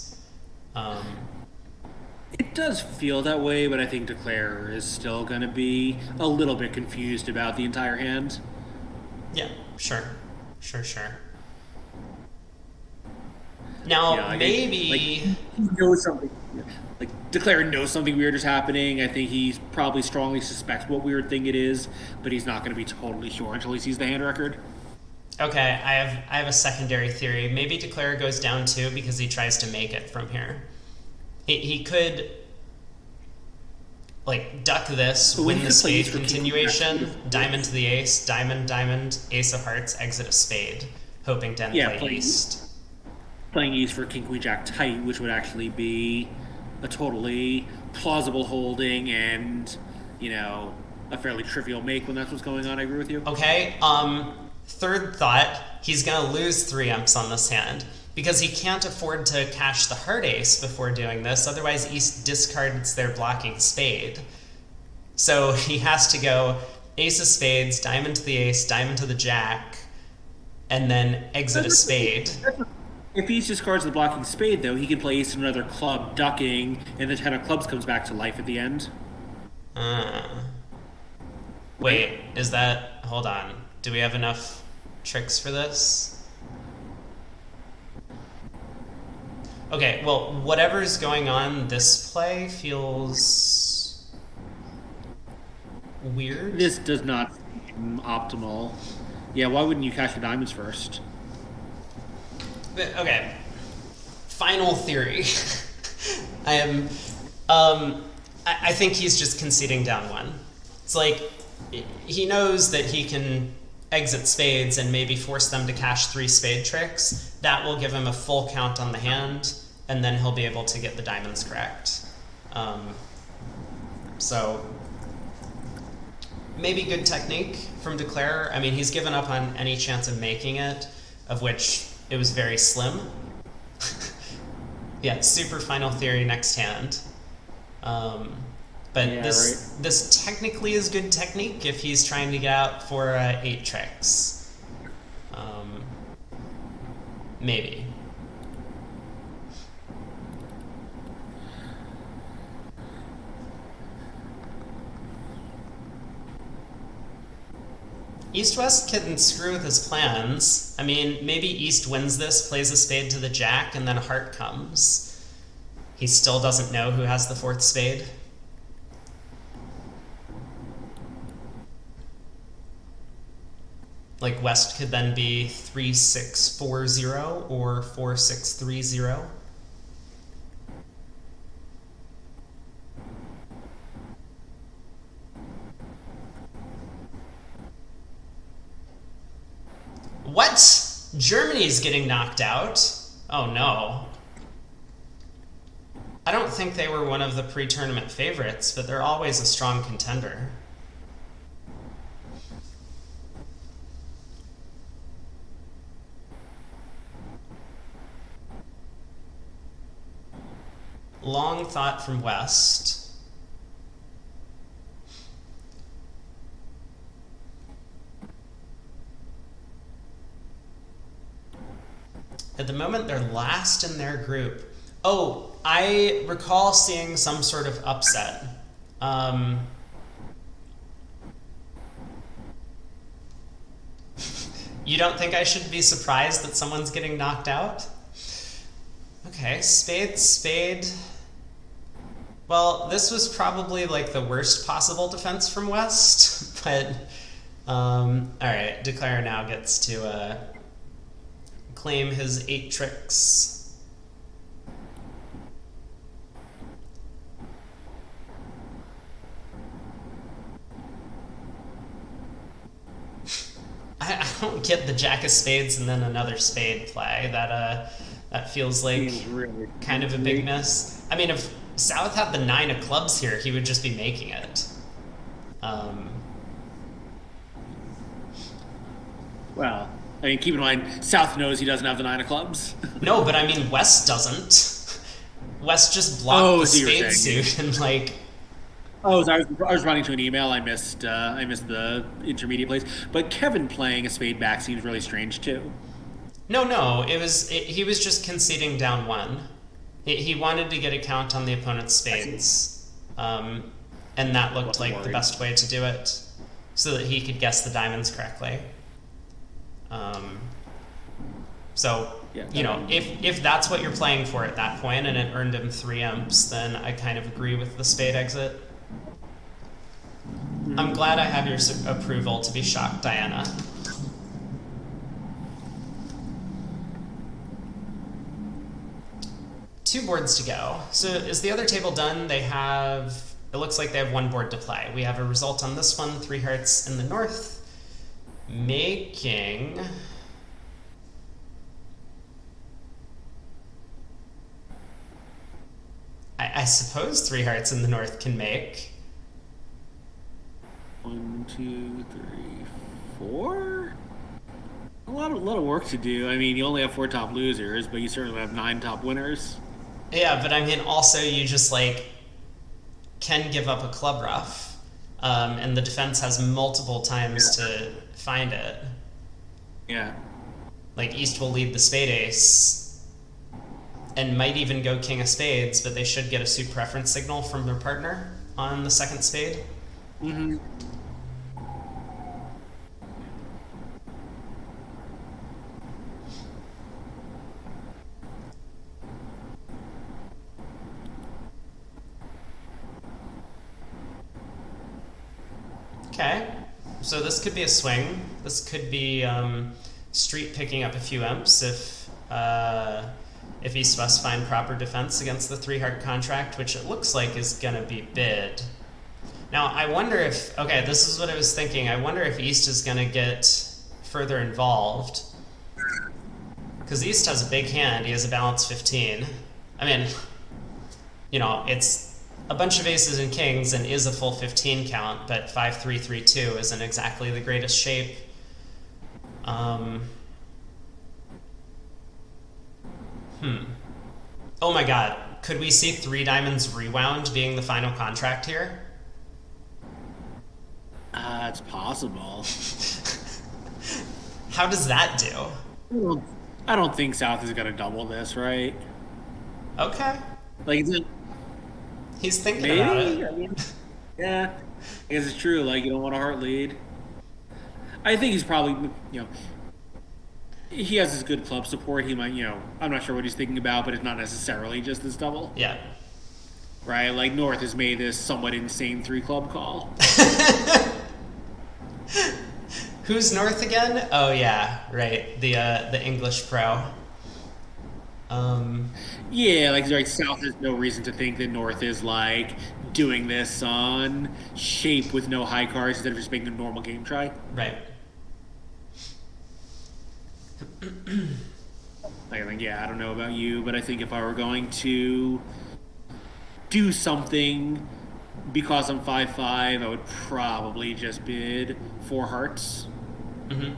It does feel that way, but I think Declare is still going to be a little bit confused about the entire hand.
Yeah, sure. Now, maybe...
he knows something. Declare knows something weird is happening. I think he probably strongly suspects what weird thing it is, but he's not going to be totally sure until he sees the hand record.
Okay, I have a secondary theory. Maybe Declare goes down 2 because he tries to make it from here. He could duck this, win the spade continuation, diamond to the ace, diamond, ace of hearts, exit a spade, hoping to play East.
Playing East for King Queen Jack tight, which would actually be a totally plausible holding and, a fairly trivial make when that's what's going on. I agree with you.
Okay, third thought, he's going to lose 3 imps on this hand because he can't afford to cash the heart ace before doing this, otherwise East discards their blocking spade. So he has to go ace of spades, diamond to the ace, diamond to the jack, and then exit a spade.
If he discards the blocking spade, though, he can play ace and another club, ducking, and the 10 of clubs comes back to life at the end.
Uh, Wait, is that... Hold on. Do we have enough tricks for this? Okay, well, whatever's going on this play feels... weird.
This does not seem optimal. Yeah, why wouldn't you cash the diamonds first?
Okay. Final theory. I think he's just conceding down one. It's like, he knows that he can exit spades and maybe force them to cash 3 spade tricks. That will give him a full count on the hand, and then he'll be able to get the diamonds correct. So, maybe good technique from Declare. I mean, he's given up on any chance of making it, of which it was very slim. Yeah, super final theory next hand. But
Yeah,
this technically is good technique if he's trying to get out for 8 tricks. Maybe. East-West can screw with his plans. I mean, maybe East wins this, plays a spade to the jack, and then a heart comes. He still doesn't know who has the 4th spade. Like, West could then be 3-6-4-0 or 4-6-3-0. What? Germany's getting knocked out? Oh no. I don't think they were one of the pre-tournament favorites, but they're always a strong contender. Long thought from West. At the moment, they're last in their group. Oh, I recall seeing some sort of upset. You don't think I should be surprised that someone's getting knocked out? Okay, spade, spade. Well, this was probably like the worst possible defense from West, but alright, Declare now gets to claim his 8 tricks. I don't get the jack of spades and then another spade play. That feels like
really
kind of a big miss. I mean, if South had the 9 of clubs here, he would just be making it.
Well, I mean, keep in mind, South knows he doesn't have the 9 of clubs.
No, but I mean, West doesn't. West just blocked the spade suit and like...
Oh, so I was running to an email. I missed the intermediate plays. But Kevin playing a spade back seems really strange too.
No, he was just conceding down 1. He wanted to get a count on the opponent's spades, and that looked like the best way to do it, so that he could guess the diamonds correctly. So, you know, if that's what you're playing for at that point, and it earned him 3 imps, then I kind of agree with the spade exit. I'm glad I have your approval to be shocked, Diana. Two boards to go. So is the other table done? They have... It looks like they have 1 board to play. We have a result on this one, 3 hearts in the north, making... I suppose 3 hearts in the north can make.
1, 2, 3, 4. A lot of work to do. I mean, you only have 4 top losers, but you certainly have 9 top winners.
Yeah, but I mean, also you just like can give up a club ruff, and the defense has multiple times to find it.
Yeah.
Like East will lead the spade ace and might even go king of spades, but they should get a suit preference signal from their partner on the second spade.
Mm-hmm.
Okay, so this could be a swing. This could be street picking up a few imps if he's specifying proper defense against the 3-heart contract, which it looks like is gonna be bid. Now I wonder if, okay, this is what I was thinking. I wonder if East is gonna get further involved, because East has a big hand. He has a balance 15. I mean, it's a bunch of aces and kings and is a full 15 count, but 5-3-3-2 isn't exactly the greatest shape. Oh my god, could we see 3 diamonds rewound being the final contract here?
It's possible.
How does that do?
Well, I don't think South is gonna double this, right?
Okay.
Like, is it,
He's thinking
maybe?
about it.
I mean, yeah, I guess it's true. Like, you don't want a heart lead. I think he's probably, he has his good club support. He might, I'm not sure what he's thinking about, but it's not necessarily just this double.
Yeah.
Right? Like, North has made this somewhat insane 3-club call.
Who's North again? Oh yeah, right. The English pro.
Yeah, like, right, South has no reason to think that North is, like, doing this on shape with no high cards instead of just making a normal game try.
Right.
Like, I think, I don't know about you, but I think if I were going to do something because I'm 5-5, I would probably just bid 4 hearts.
Mm-hmm.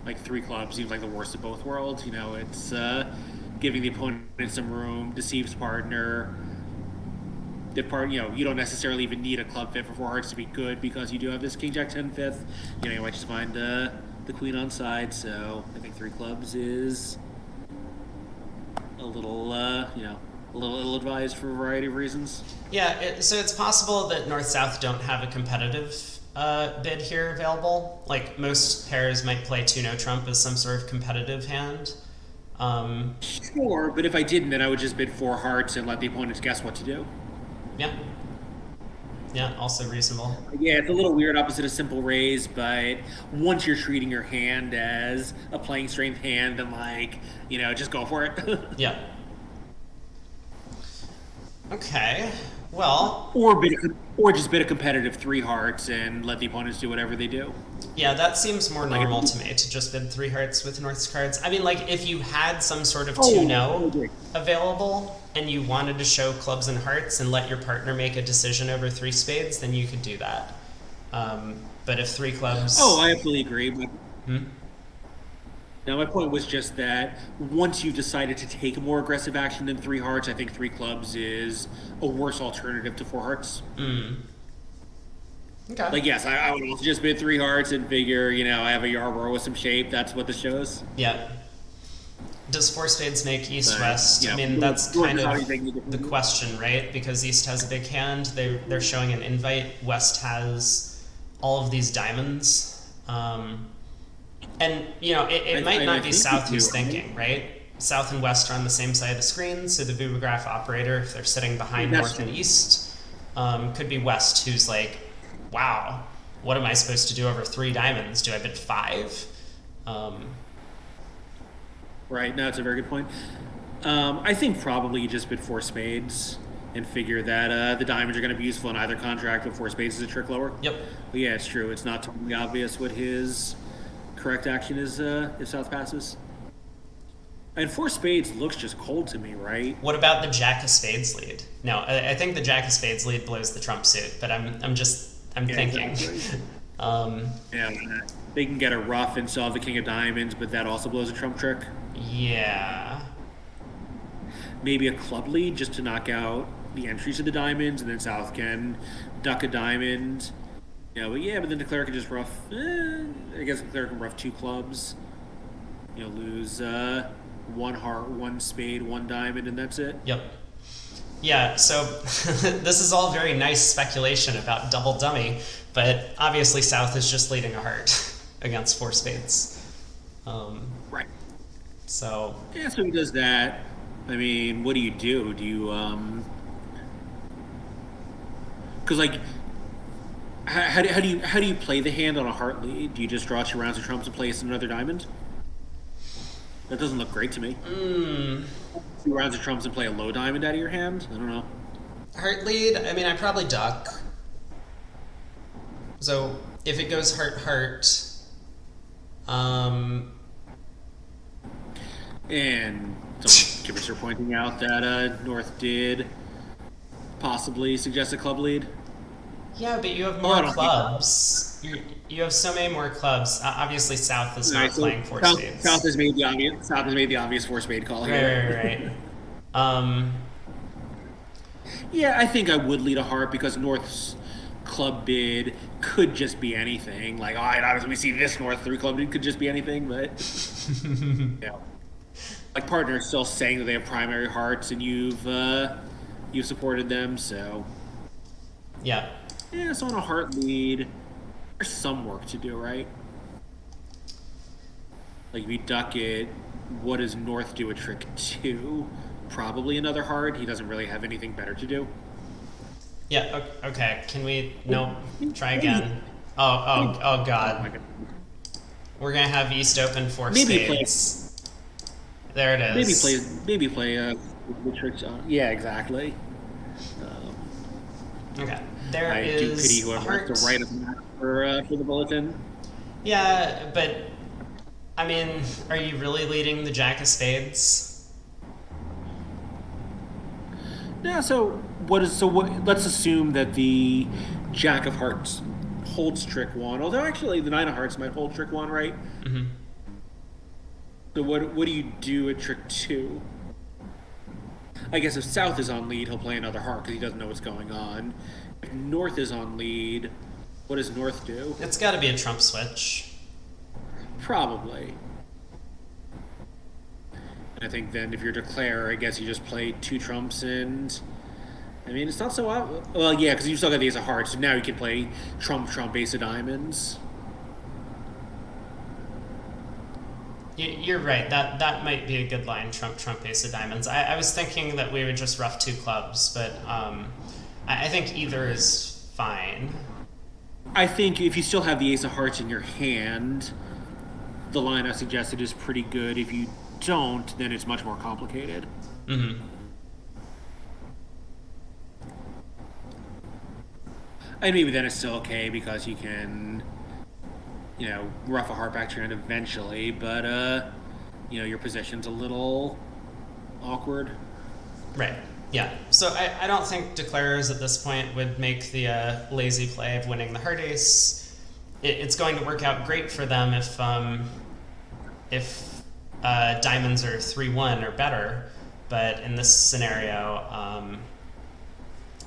Like 3 clubs seems like the worst of both worlds. It's giving the opponent some room, deceives partner. You don't necessarily even need a club fit for 4 hearts to be good because you do have this King Jack 10 fifth. You might just find the queen on side. So I think 3 clubs is a little, a little ill-advised for a variety of reasons.
Yeah, so it's possible that North-South don't have a competitive bid here available. Like, most pairs might play 2-no trump as some sort of competitive hand.
Sure, but if I didn't, then I would just bid 4 hearts and let the opponents guess what to do.
Yeah. Yeah, also reasonable.
Yeah, it's a little weird opposite a simple raise, but once you're treating your hand as a playing strength hand, then just go for it.
Yeah. Okay. Well,
or just bid a competitive 3 hearts and let the opponents do whatever they do.
yeah, that seems more normal to me, to just bid 3 hearts with North's cards. I mean, like, if you had some sort of 2-no available and you wanted to show clubs and hearts and let your partner make a decision over 3 spades, then you could do that. But if 3 clubs...
Oh, I absolutely agree. But... Now, my point was just that once you've decided to take a more aggressive action than 3 hearts, I think 3 clubs is a worse alternative to 4 hearts.
Okay.
Like, yes, I would also just bid 3 hearts and figure, I have a Yarborough with some shape. That's what this shows.
Yeah. Does 4 spades make East-West? I mean, that's
kind
of the question, right? Because East has a big hand. They're showing an invite. West has all of these diamonds. And, it might not be South who's thinking, right? South and West are on the same side of the screen, so the Vubograph operator, if they're sitting behind North and East, could be West, who's like, wow, what am I supposed to do over 3 diamonds? Do I bid 5?
Right, no, it's a very good point. I think probably you just bid 4 spades and figure that the diamonds are going to be useful in either contract, but 4 spades is a trick lower.
Yep.
But yeah, it's true. It's not totally obvious what his correct action is if South passes. And 4 spades looks just cold to me, right?
What about the Jack of Spades lead? No, I think the Jack of Spades lead blows the trump suit, but I'm thinking.
Exactly. They can get a ruff and solve the King of Diamonds, but that also blows a trump trick.
Yeah.
Maybe a club lead just to knock out the entries of the diamonds, and then South can duck a diamond But then declare can just rough. I guess declare can rough two clubs. Lose one heart, one spade, one diamond, and that's it.
Yep. Yeah, so this is all very nice speculation about double dummy, but obviously South is just leading a heart against four spades.
Right.
So
he does that. I mean, what do you do? Do you Because how do you play the hand on a heart lead? Do you just draw two rounds of trumps and place another diamond? That doesn't look great to me. Two rounds of trumps and play a low diamond out of your hand? I don't know.
Heart lead, I mean, I probably duck. So if it goes heart heart,
and some Kibbers are pointing out that North did possibly suggest a club lead.
Yeah, but you have more clubs. You have so many more clubs. Obviously, South is not playing four spades.
South has made the obvious four spade call here.
Right.
Yeah, I think I would lead a heart because North's club bid could just be anything. Like, as we see this North three club bid could just be anything, but like partners still saying that they have primary hearts and you've supported them, so
yeah.
Yeah, so on a heart lead, there's some work to do, right? Like if you duck it, what does North do at trick 2? Probably another heart. He doesn't really have anything better to do.
Yeah, okay. Can we... No, try again. Oh God. We're going to have East open four spades. There it is.
Maybe play the tricks on. Yeah, exactly.
Okay.
I do pity whoever has to write a map for the bulletin.
Yeah, but I mean, are you really leading the Jack of Spades?
Yeah. So let's assume that the Jack of Hearts holds trick 1. Although actually, the Nine of Hearts might hold trick 1, right?
Mm-hmm.
So what do you do at trick 2? I guess if South is on lead, he'll play another heart because he doesn't know what's going on. If North is on lead, what does North do?
It's got to be a trump switch.
Probably. I think then if you're declare, I guess you just play two trumps and... I mean, it's not so... Well, yeah, because you still got the ace of hearts, so now you can play trump, ace of diamonds.
You're right. That might be a good line, trump, ace of diamonds. I was thinking that we would just rough two clubs, but I think either is fine.
I think if you still have the ace of hearts in your hand, the line I suggested is pretty good. If you don't, then it's much more complicated.
Mm-hmm.
And maybe then it's still okay because you can, rough a heart back to your hand eventually, but, your position's a little awkward.
Right. Yeah. So I don't think declarers at this point would make the lazy play of winning the heart ace. It's going to work out great for them if diamonds are 3-1 or better, but in this scenario,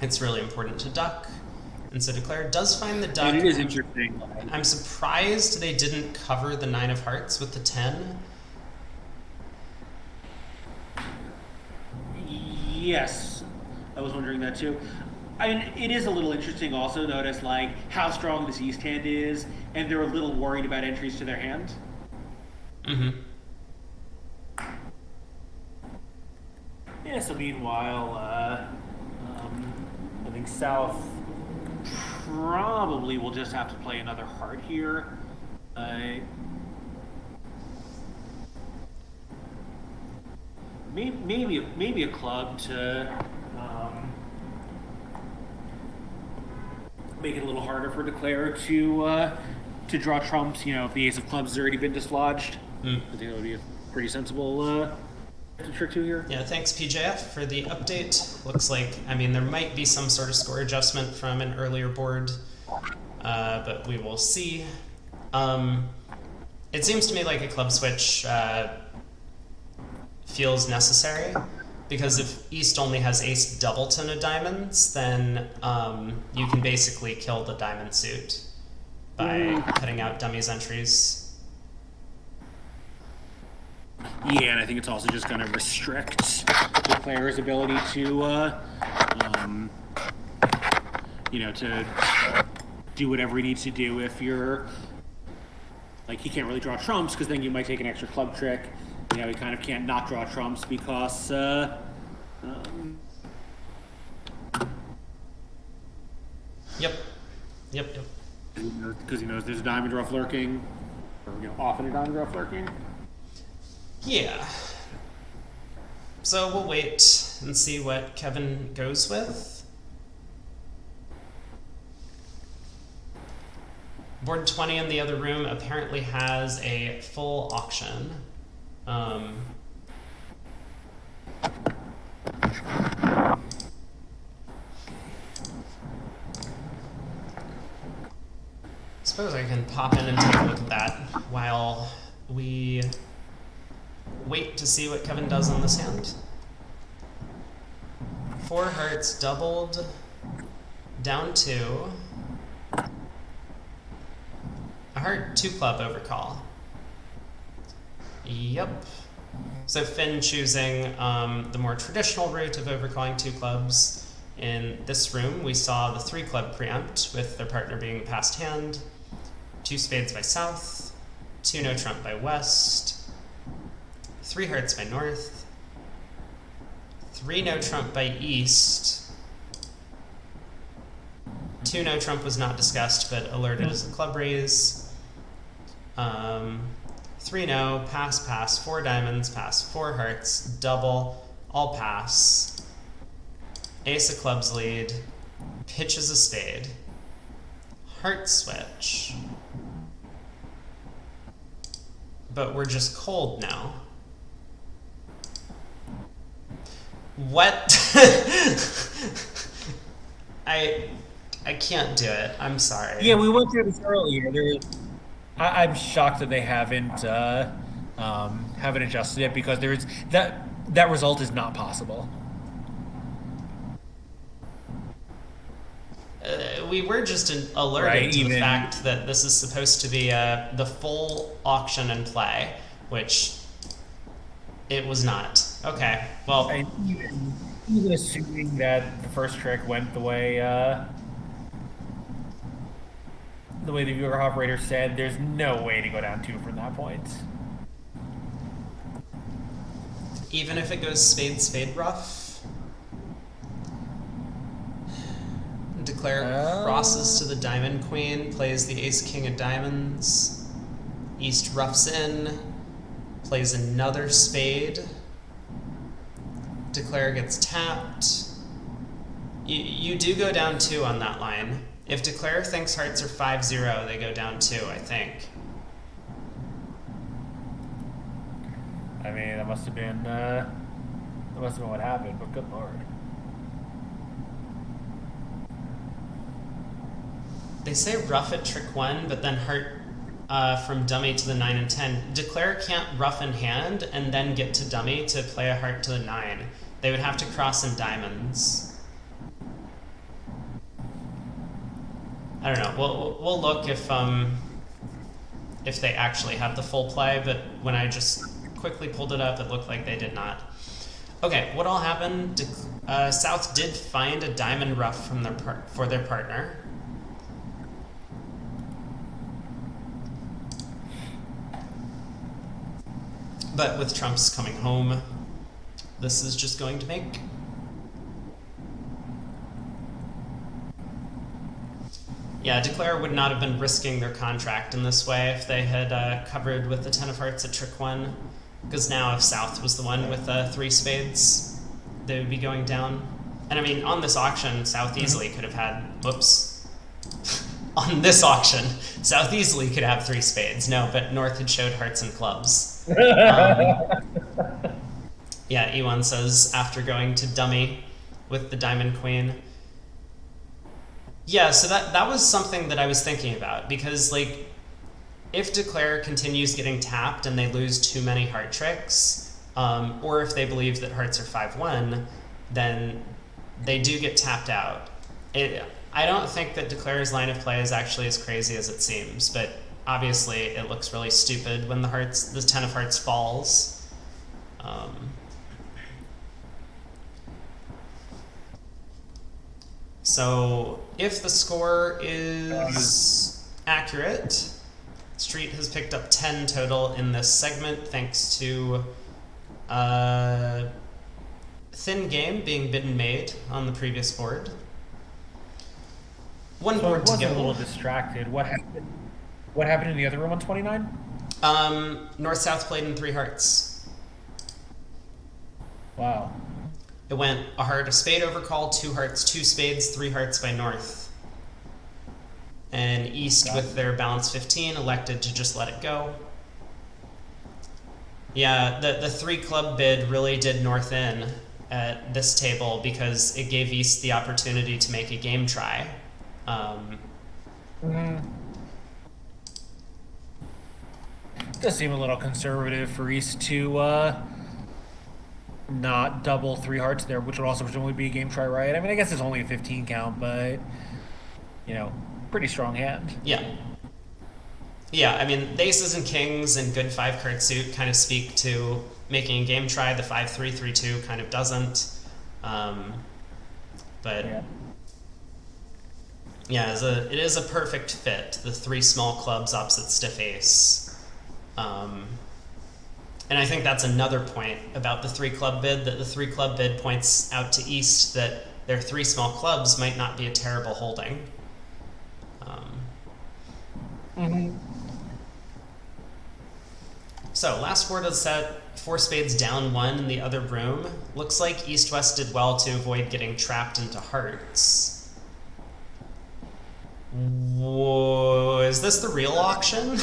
it's really important to duck. And so declare does find the duck.
And it is interesting.
I'm surprised they didn't cover the 9 of hearts with the 10.
Yes, I was wondering that too. I mean, it is a little interesting also to notice how strong this East hand is, and they're a little worried about entries to their hand.
Mm-hmm.
Yeah, so meanwhile, I think South probably will just have to play another heart here. Maybe a club to make it a little harder for declare to draw trumps. If the ace of clubs has already been dislodged, I think that would be a pretty sensible trick 2 here.
Yeah, thanks PJF for the update. Looks like, there might be some sort of score adjustment from an earlier board, but we will see. It seems to me like a club switch feels necessary, because if East only has ace doubleton of diamonds, then you can basically kill the diamond suit. by cutting out dummies entries.
Yeah, and I think it's also just going to restrict the player's ability to, to do whatever he needs to do if you're, like, he can't really draw trumps because then you might take an extra club trick. He kind of can't not draw trumps because,
Yep.
Because he knows there's a diamond ruff lurking, or often a diamond ruff lurking.
Yeah. So we'll wait and see what Kevin goes with. Board 20 in the other room apparently has a full auction. Suppose I can pop in and take a look at that while we wait to see what Kevin does on this hand. 4 hearts doubled, down 2. A heart, 2 club overcall. Yep. So Finn choosing the more traditional route of overcalling 2 clubs. In this room, we saw the 3 club preempt with their partner being passed hand, 2 spades by south, 2 no trump by west, 3 hearts by north, 3 no trump by east. 2 no trump was not discussed but alerted as a club raise. 3 no, pass, 4 diamonds, pass, 4 hearts, double, all pass. Ace of clubs lead, pitches a spade, heart switch. But we're just cold now. What? I can't do it. I'm sorry.
Yeah, we went through this earlier. I'm shocked that they haven't adjusted it because that result is not possible.
We were just alerted to the fact that this is supposed to be the full auction in play, which it was not. Okay, well...
And even assuming that the first trick went the way the viewer operator said, there's no way to go down 2 from that point.
Even if it goes spade, rough? Declare crosses to the diamond queen, plays the ace king of diamonds, east roughs in, plays another spade, Declare gets tapped. You do go down 2 on that line. If Declare thinks hearts are 5-0, they go down 2, I think.
I mean, that must have been what happened, but good lord.
They say rough at trick 1, but then heart from dummy to the 9 and 10. Declare can't rough in hand and then get to dummy to play a heart to the 9. They would have to cross in diamonds. I don't know. We'll look if they actually have the full play, but when I just quickly pulled it up, it looked like they did not. Okay, what all happened? South did find a diamond rough from for their partner. But with trumps coming home, this is just going to make. Yeah, Declare would not have been risking their contract in this way if they had covered with the 10 of hearts at trick 1. Because now if South was the one with 3 spades, they would be going down. And I mean, on this auction, South easily could have had, whoops. On this auction, South easily could have 3 spades. No, but North had showed hearts and clubs. Yeah, Ewan says, after going to dummy with the diamond queen. Yeah, so that was something that I was thinking about, because, like, if Declare continues getting tapped and they lose too many heart tricks, or if they believe that hearts are 5-1, then they do get tapped out. I I don't think that Declare's line of play is actually as crazy as it seems, but obviously it looks really stupid when the 10 of hearts falls. So if the score is accurate, Street has picked up 10 total in this segment thanks to Thin Game being bid and made on the previous board. One board to go.
I was a little distracted. What happened? What happened in the other room on 29?
North-South played in 3 hearts.
Wow.
It went a heart, a spade overcall, 2 hearts, 2 spades, 3 hearts by North. And East, with their balance 15, elected to just let it go. Yeah, the 3 club bid really did North in at this table because it gave East the opportunity to make a game try.
Does seem a little conservative for East to not double 3 hearts there, which would also presumably be a game try, right? I mean, I guess it's only a 15 count, but pretty strong hand.
Yeah. Yeah, I mean, the aces and kings and good 5-card suit kind of speak to making a game try. The 5-3, 3-2 kind of doesn't. But yeah, it is a perfect fit. The 3 small clubs opposite stiff ace. And I think that's another point about the 3 club bid, that the 3 club bid points out to East that their 3 small clubs might not be a terrible holding. So last board of the set, 4 spades down 1 in the other room. Looks like East-West did well to avoid getting trapped into hearts. Whoa, is this the real auction?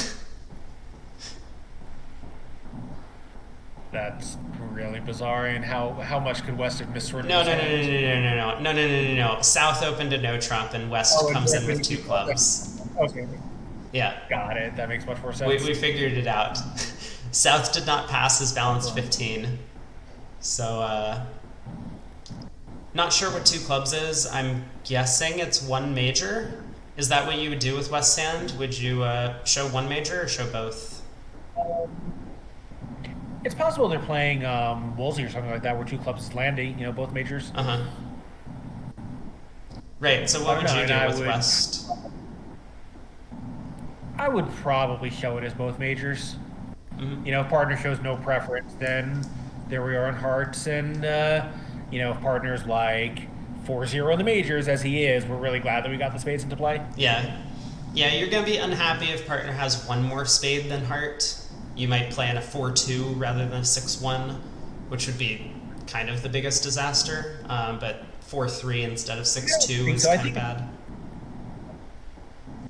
That's really bizarre. And how much could West have missorted?
No. South opened to no trump, and West comes in with 2 clubs.
Okay.
Yeah.
Got it. That makes much more sense.
We figured it out. South did not pass his balanced 15. So, not sure what 2 clubs is. I'm guessing it's 1 major. Is that what you would do with West hand? Would you show 1 major or show both?
It's possible they're playing Woolsey or something like that, where 2 clubs is landing, both majors.
Right, so what would you do with West?
I would probably show it as both majors. If partner shows no preference, then there we are on hearts. And, if partner's like 4-0 in the majors, as he is, we're really glad that we got the spades into play.
Yeah. Yeah, you're going to be unhappy if partner has 1 more spade than heart. You might play in a 4-2 rather than a 6-1, which would be kind of the biggest disaster. But 4-3 instead of 6-2 is kind of bad.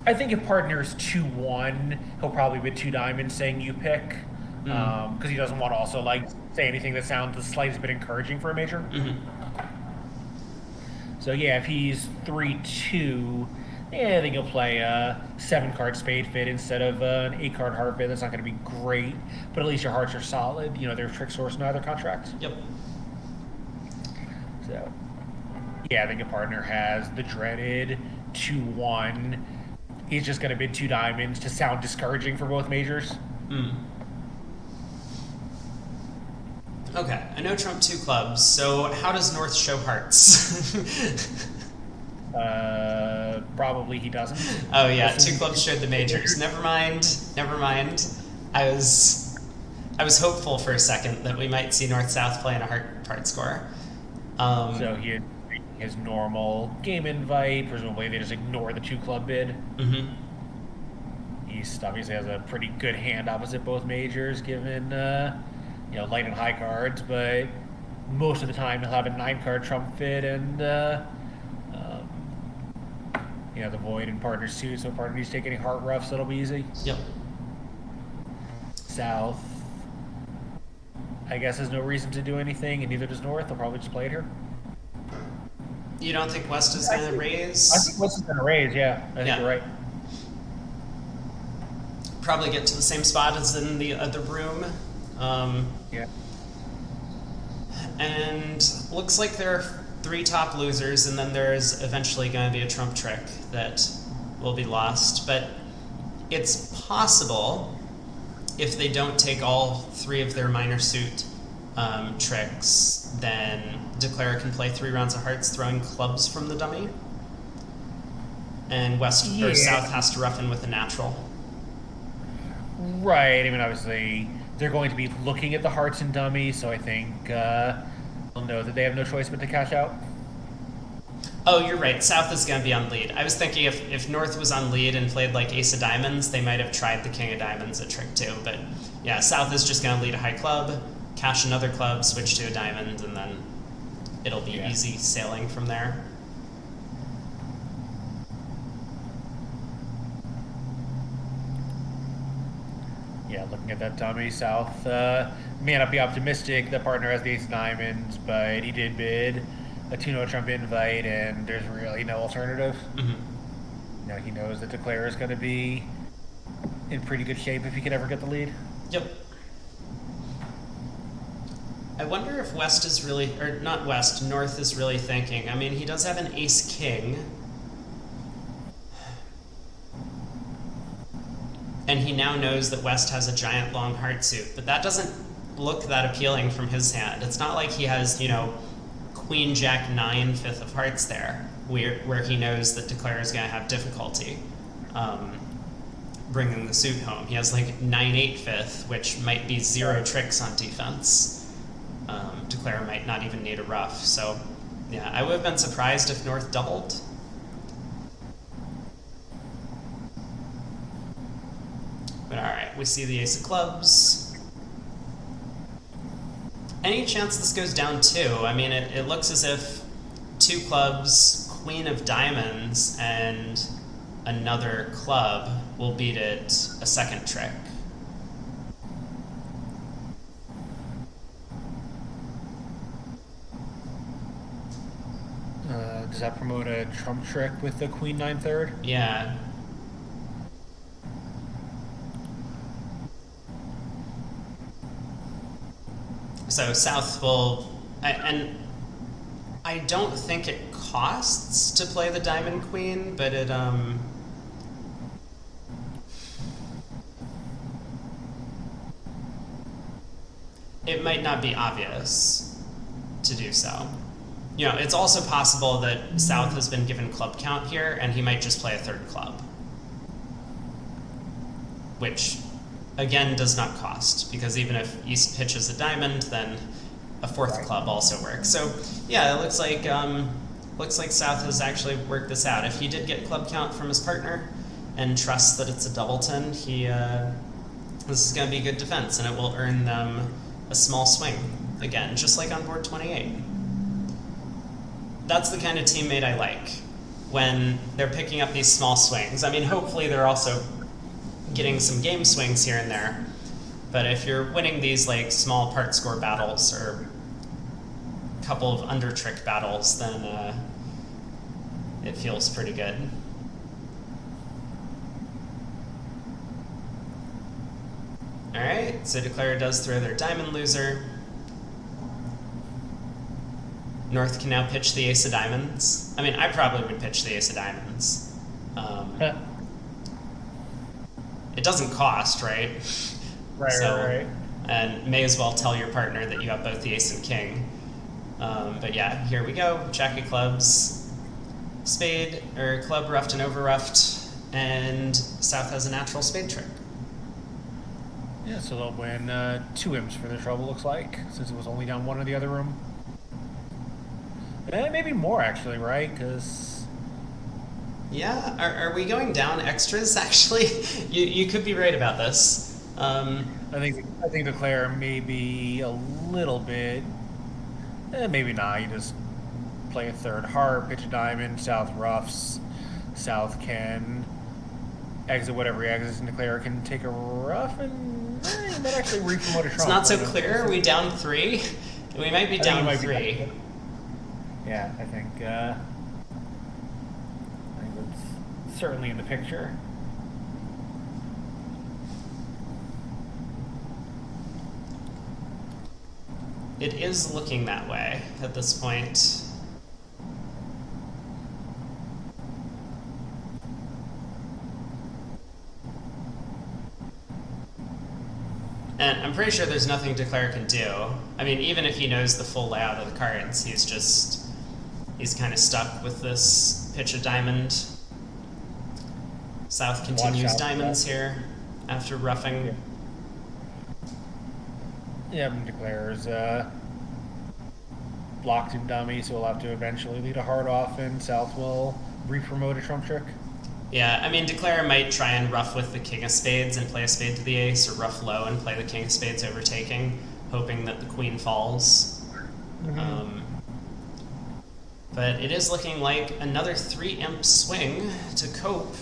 I think if partner's 2-1, he'll probably bid 2 diamonds saying you pick, because he doesn't want to also say anything that sounds the slightest bit encouraging for a major. So yeah, if he's 3-2, I think he'll play a 7-card spade fit instead of an 8-card heart fit. That's not going to be great, but at least your hearts are solid. They're trick source in either contract.
Yep.
So yeah, I think a partner has the dreaded 2-1. He's just going to bid 2 diamonds to sound discouraging for both majors.
Okay, I know Trump 2 clubs, so how does North show hearts?
Probably he doesn't.
Oh yeah, 2 clubs showed the majors. Never mind. I was hopeful for a second that we might see North-South play in a heart score.
So he had his normal game invite. Presumably they just ignore the 2 club bid. East obviously has a pretty good hand opposite both majors, given light and high cards, but most of the time he'll have a 9-card trump fit and the void and partner suit, so partner needs to take any heart roughs, that'll be easy.
Yep.
South, I guess, has no reason to do anything, and neither does North. They'll probably just play it here.
You don't think West is going to raise?
I think West is going to raise, yeah. I think you're right.
Probably get to the same spot as in the other room.
Yeah.
And looks like they're 3 top losers, and then there's eventually going to be a trump trick that will be lost. But it's possible, if they don't take all 3 of their minor suit tricks, then Declare can play 3 rounds of hearts throwing clubs from the dummy. And West or South has to rough in with a natural.
Right. I mean, obviously, they're going to be looking at the hearts and dummy, so I think they'll know that they have no choice but to cash out.
Oh, you're right. South is going to be on lead. I was thinking if North was on lead and played like Ace of Diamonds, they might have tried the King of Diamonds a trick too. But yeah, South is just going to lead a high club, cash another club, switch to a diamond, and then it'll be easy sailing from there.
Yeah, looking at that dummy, South may not be optimistic. The partner has the Ace of Diamonds, but he did bid a 2-no Trump invite, and there's really no alternative.
Mm-hmm.
He knows that Declare is going to be in pretty good shape if he can ever get the lead.
Yep. I wonder if West is really, or not West, North is really thinking. I mean, he does have an Ace-King. And he now knows that West has a giant long heart suit, but that doesn't look that appealing from his hand. It's not like he has, Queen Jack 9 5th of hearts there, where he knows that Declare is going to have difficulty bringing the suit home. He has like 9 8 5th, which might be 0 tricks on defense. Declare might not even need a ruff. So, yeah, I would have been surprised if North doubled. But all right, we see the Ace of Clubs. Any chance this goes down 2? I mean, it looks as if 2 clubs, Queen of Diamonds, and another club will beat it a second trick.
Does that promote a trump trick with the Queen 9/3?
Yeah. So South will, and I don't think it costs to play the Diamond Queen, but it might not be obvious to do so. It's also possible that South has been given club count here, and he might just play a 3rd club, which again does not cost, because even if East pitches a diamond, then a 4th club also works. So yeah, it looks like South has actually worked this out. If he did get club count from his partner and trusts that it's a doubleton, this is going to be good defense, and it will earn them a small swing again, just like on board 28. That's the kind of teammate I like, when they're picking up these small swings. I mean, hopefully they're also getting some game swings here and there, but if you're winning these like small part score battles or a couple of under trick battles, then it feels pretty good. Alright, so Declare does throw their diamond loser. North can now pitch the Ace of Diamonds. I mean, I probably would pitch the Ace of Diamonds. It doesn't cost, right?
Right.
And may as well tell your partner that you have both the Ace and King. But yeah, here we go. Jack of Clubs, Spade, or Club roughed and over roughed, and South has a natural spade trick.
Yeah, so they'll win 2 imps for their trouble, looks like, since it was only down 1 in the other room. Maybe more, actually, right? Because...
Yeah, are we going down extras, actually? You could be right about this.
I think Declare may be a little bit... maybe not. You just play a 3rd heart, pitch a diamond, South roughs. South can exit whatever he exits, and Declare can take a rough and he might actually re-promote a trump.
It's not so clear. Are we down 3? We might be down 3.
Yeah, I think that's certainly in the picture.
It is looking that way at this point. And I'm pretty sure there's nothing Declare can do. I mean, even if he knows the full layout of the cards, he's kind of stuck with this pitch of diamond. South continues diamonds here after roughing.
Yeah, Declare's blocked in dummy, so we'll have to eventually lead a heart off, and South will re-promote a trump trick.
Yeah, I mean, Declare might try and ruff with the king of spades and play a spade to the ace, or ruff low and play the king of spades overtaking, hoping that the queen falls. But it is looking like another 3-imp swing to cope.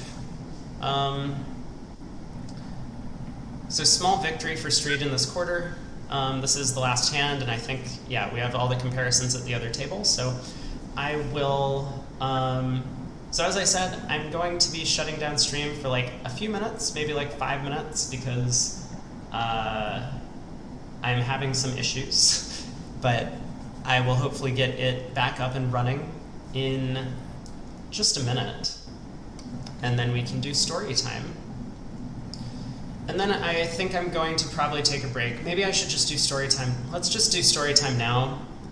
So small victory for Street in this quarter. This is the last hand, and I think, yeah, we have all the comparisons at the other table. So I will... So as I said, I'm going to be shutting down stream for like a few minutes, maybe like 5 minutes, because I'm having some issues. But I will hopefully get it back up and running in just a minute. And then we can do story time. And then I think I'm going to probably take a break. Maybe I should just do story time. Let's just do story time now.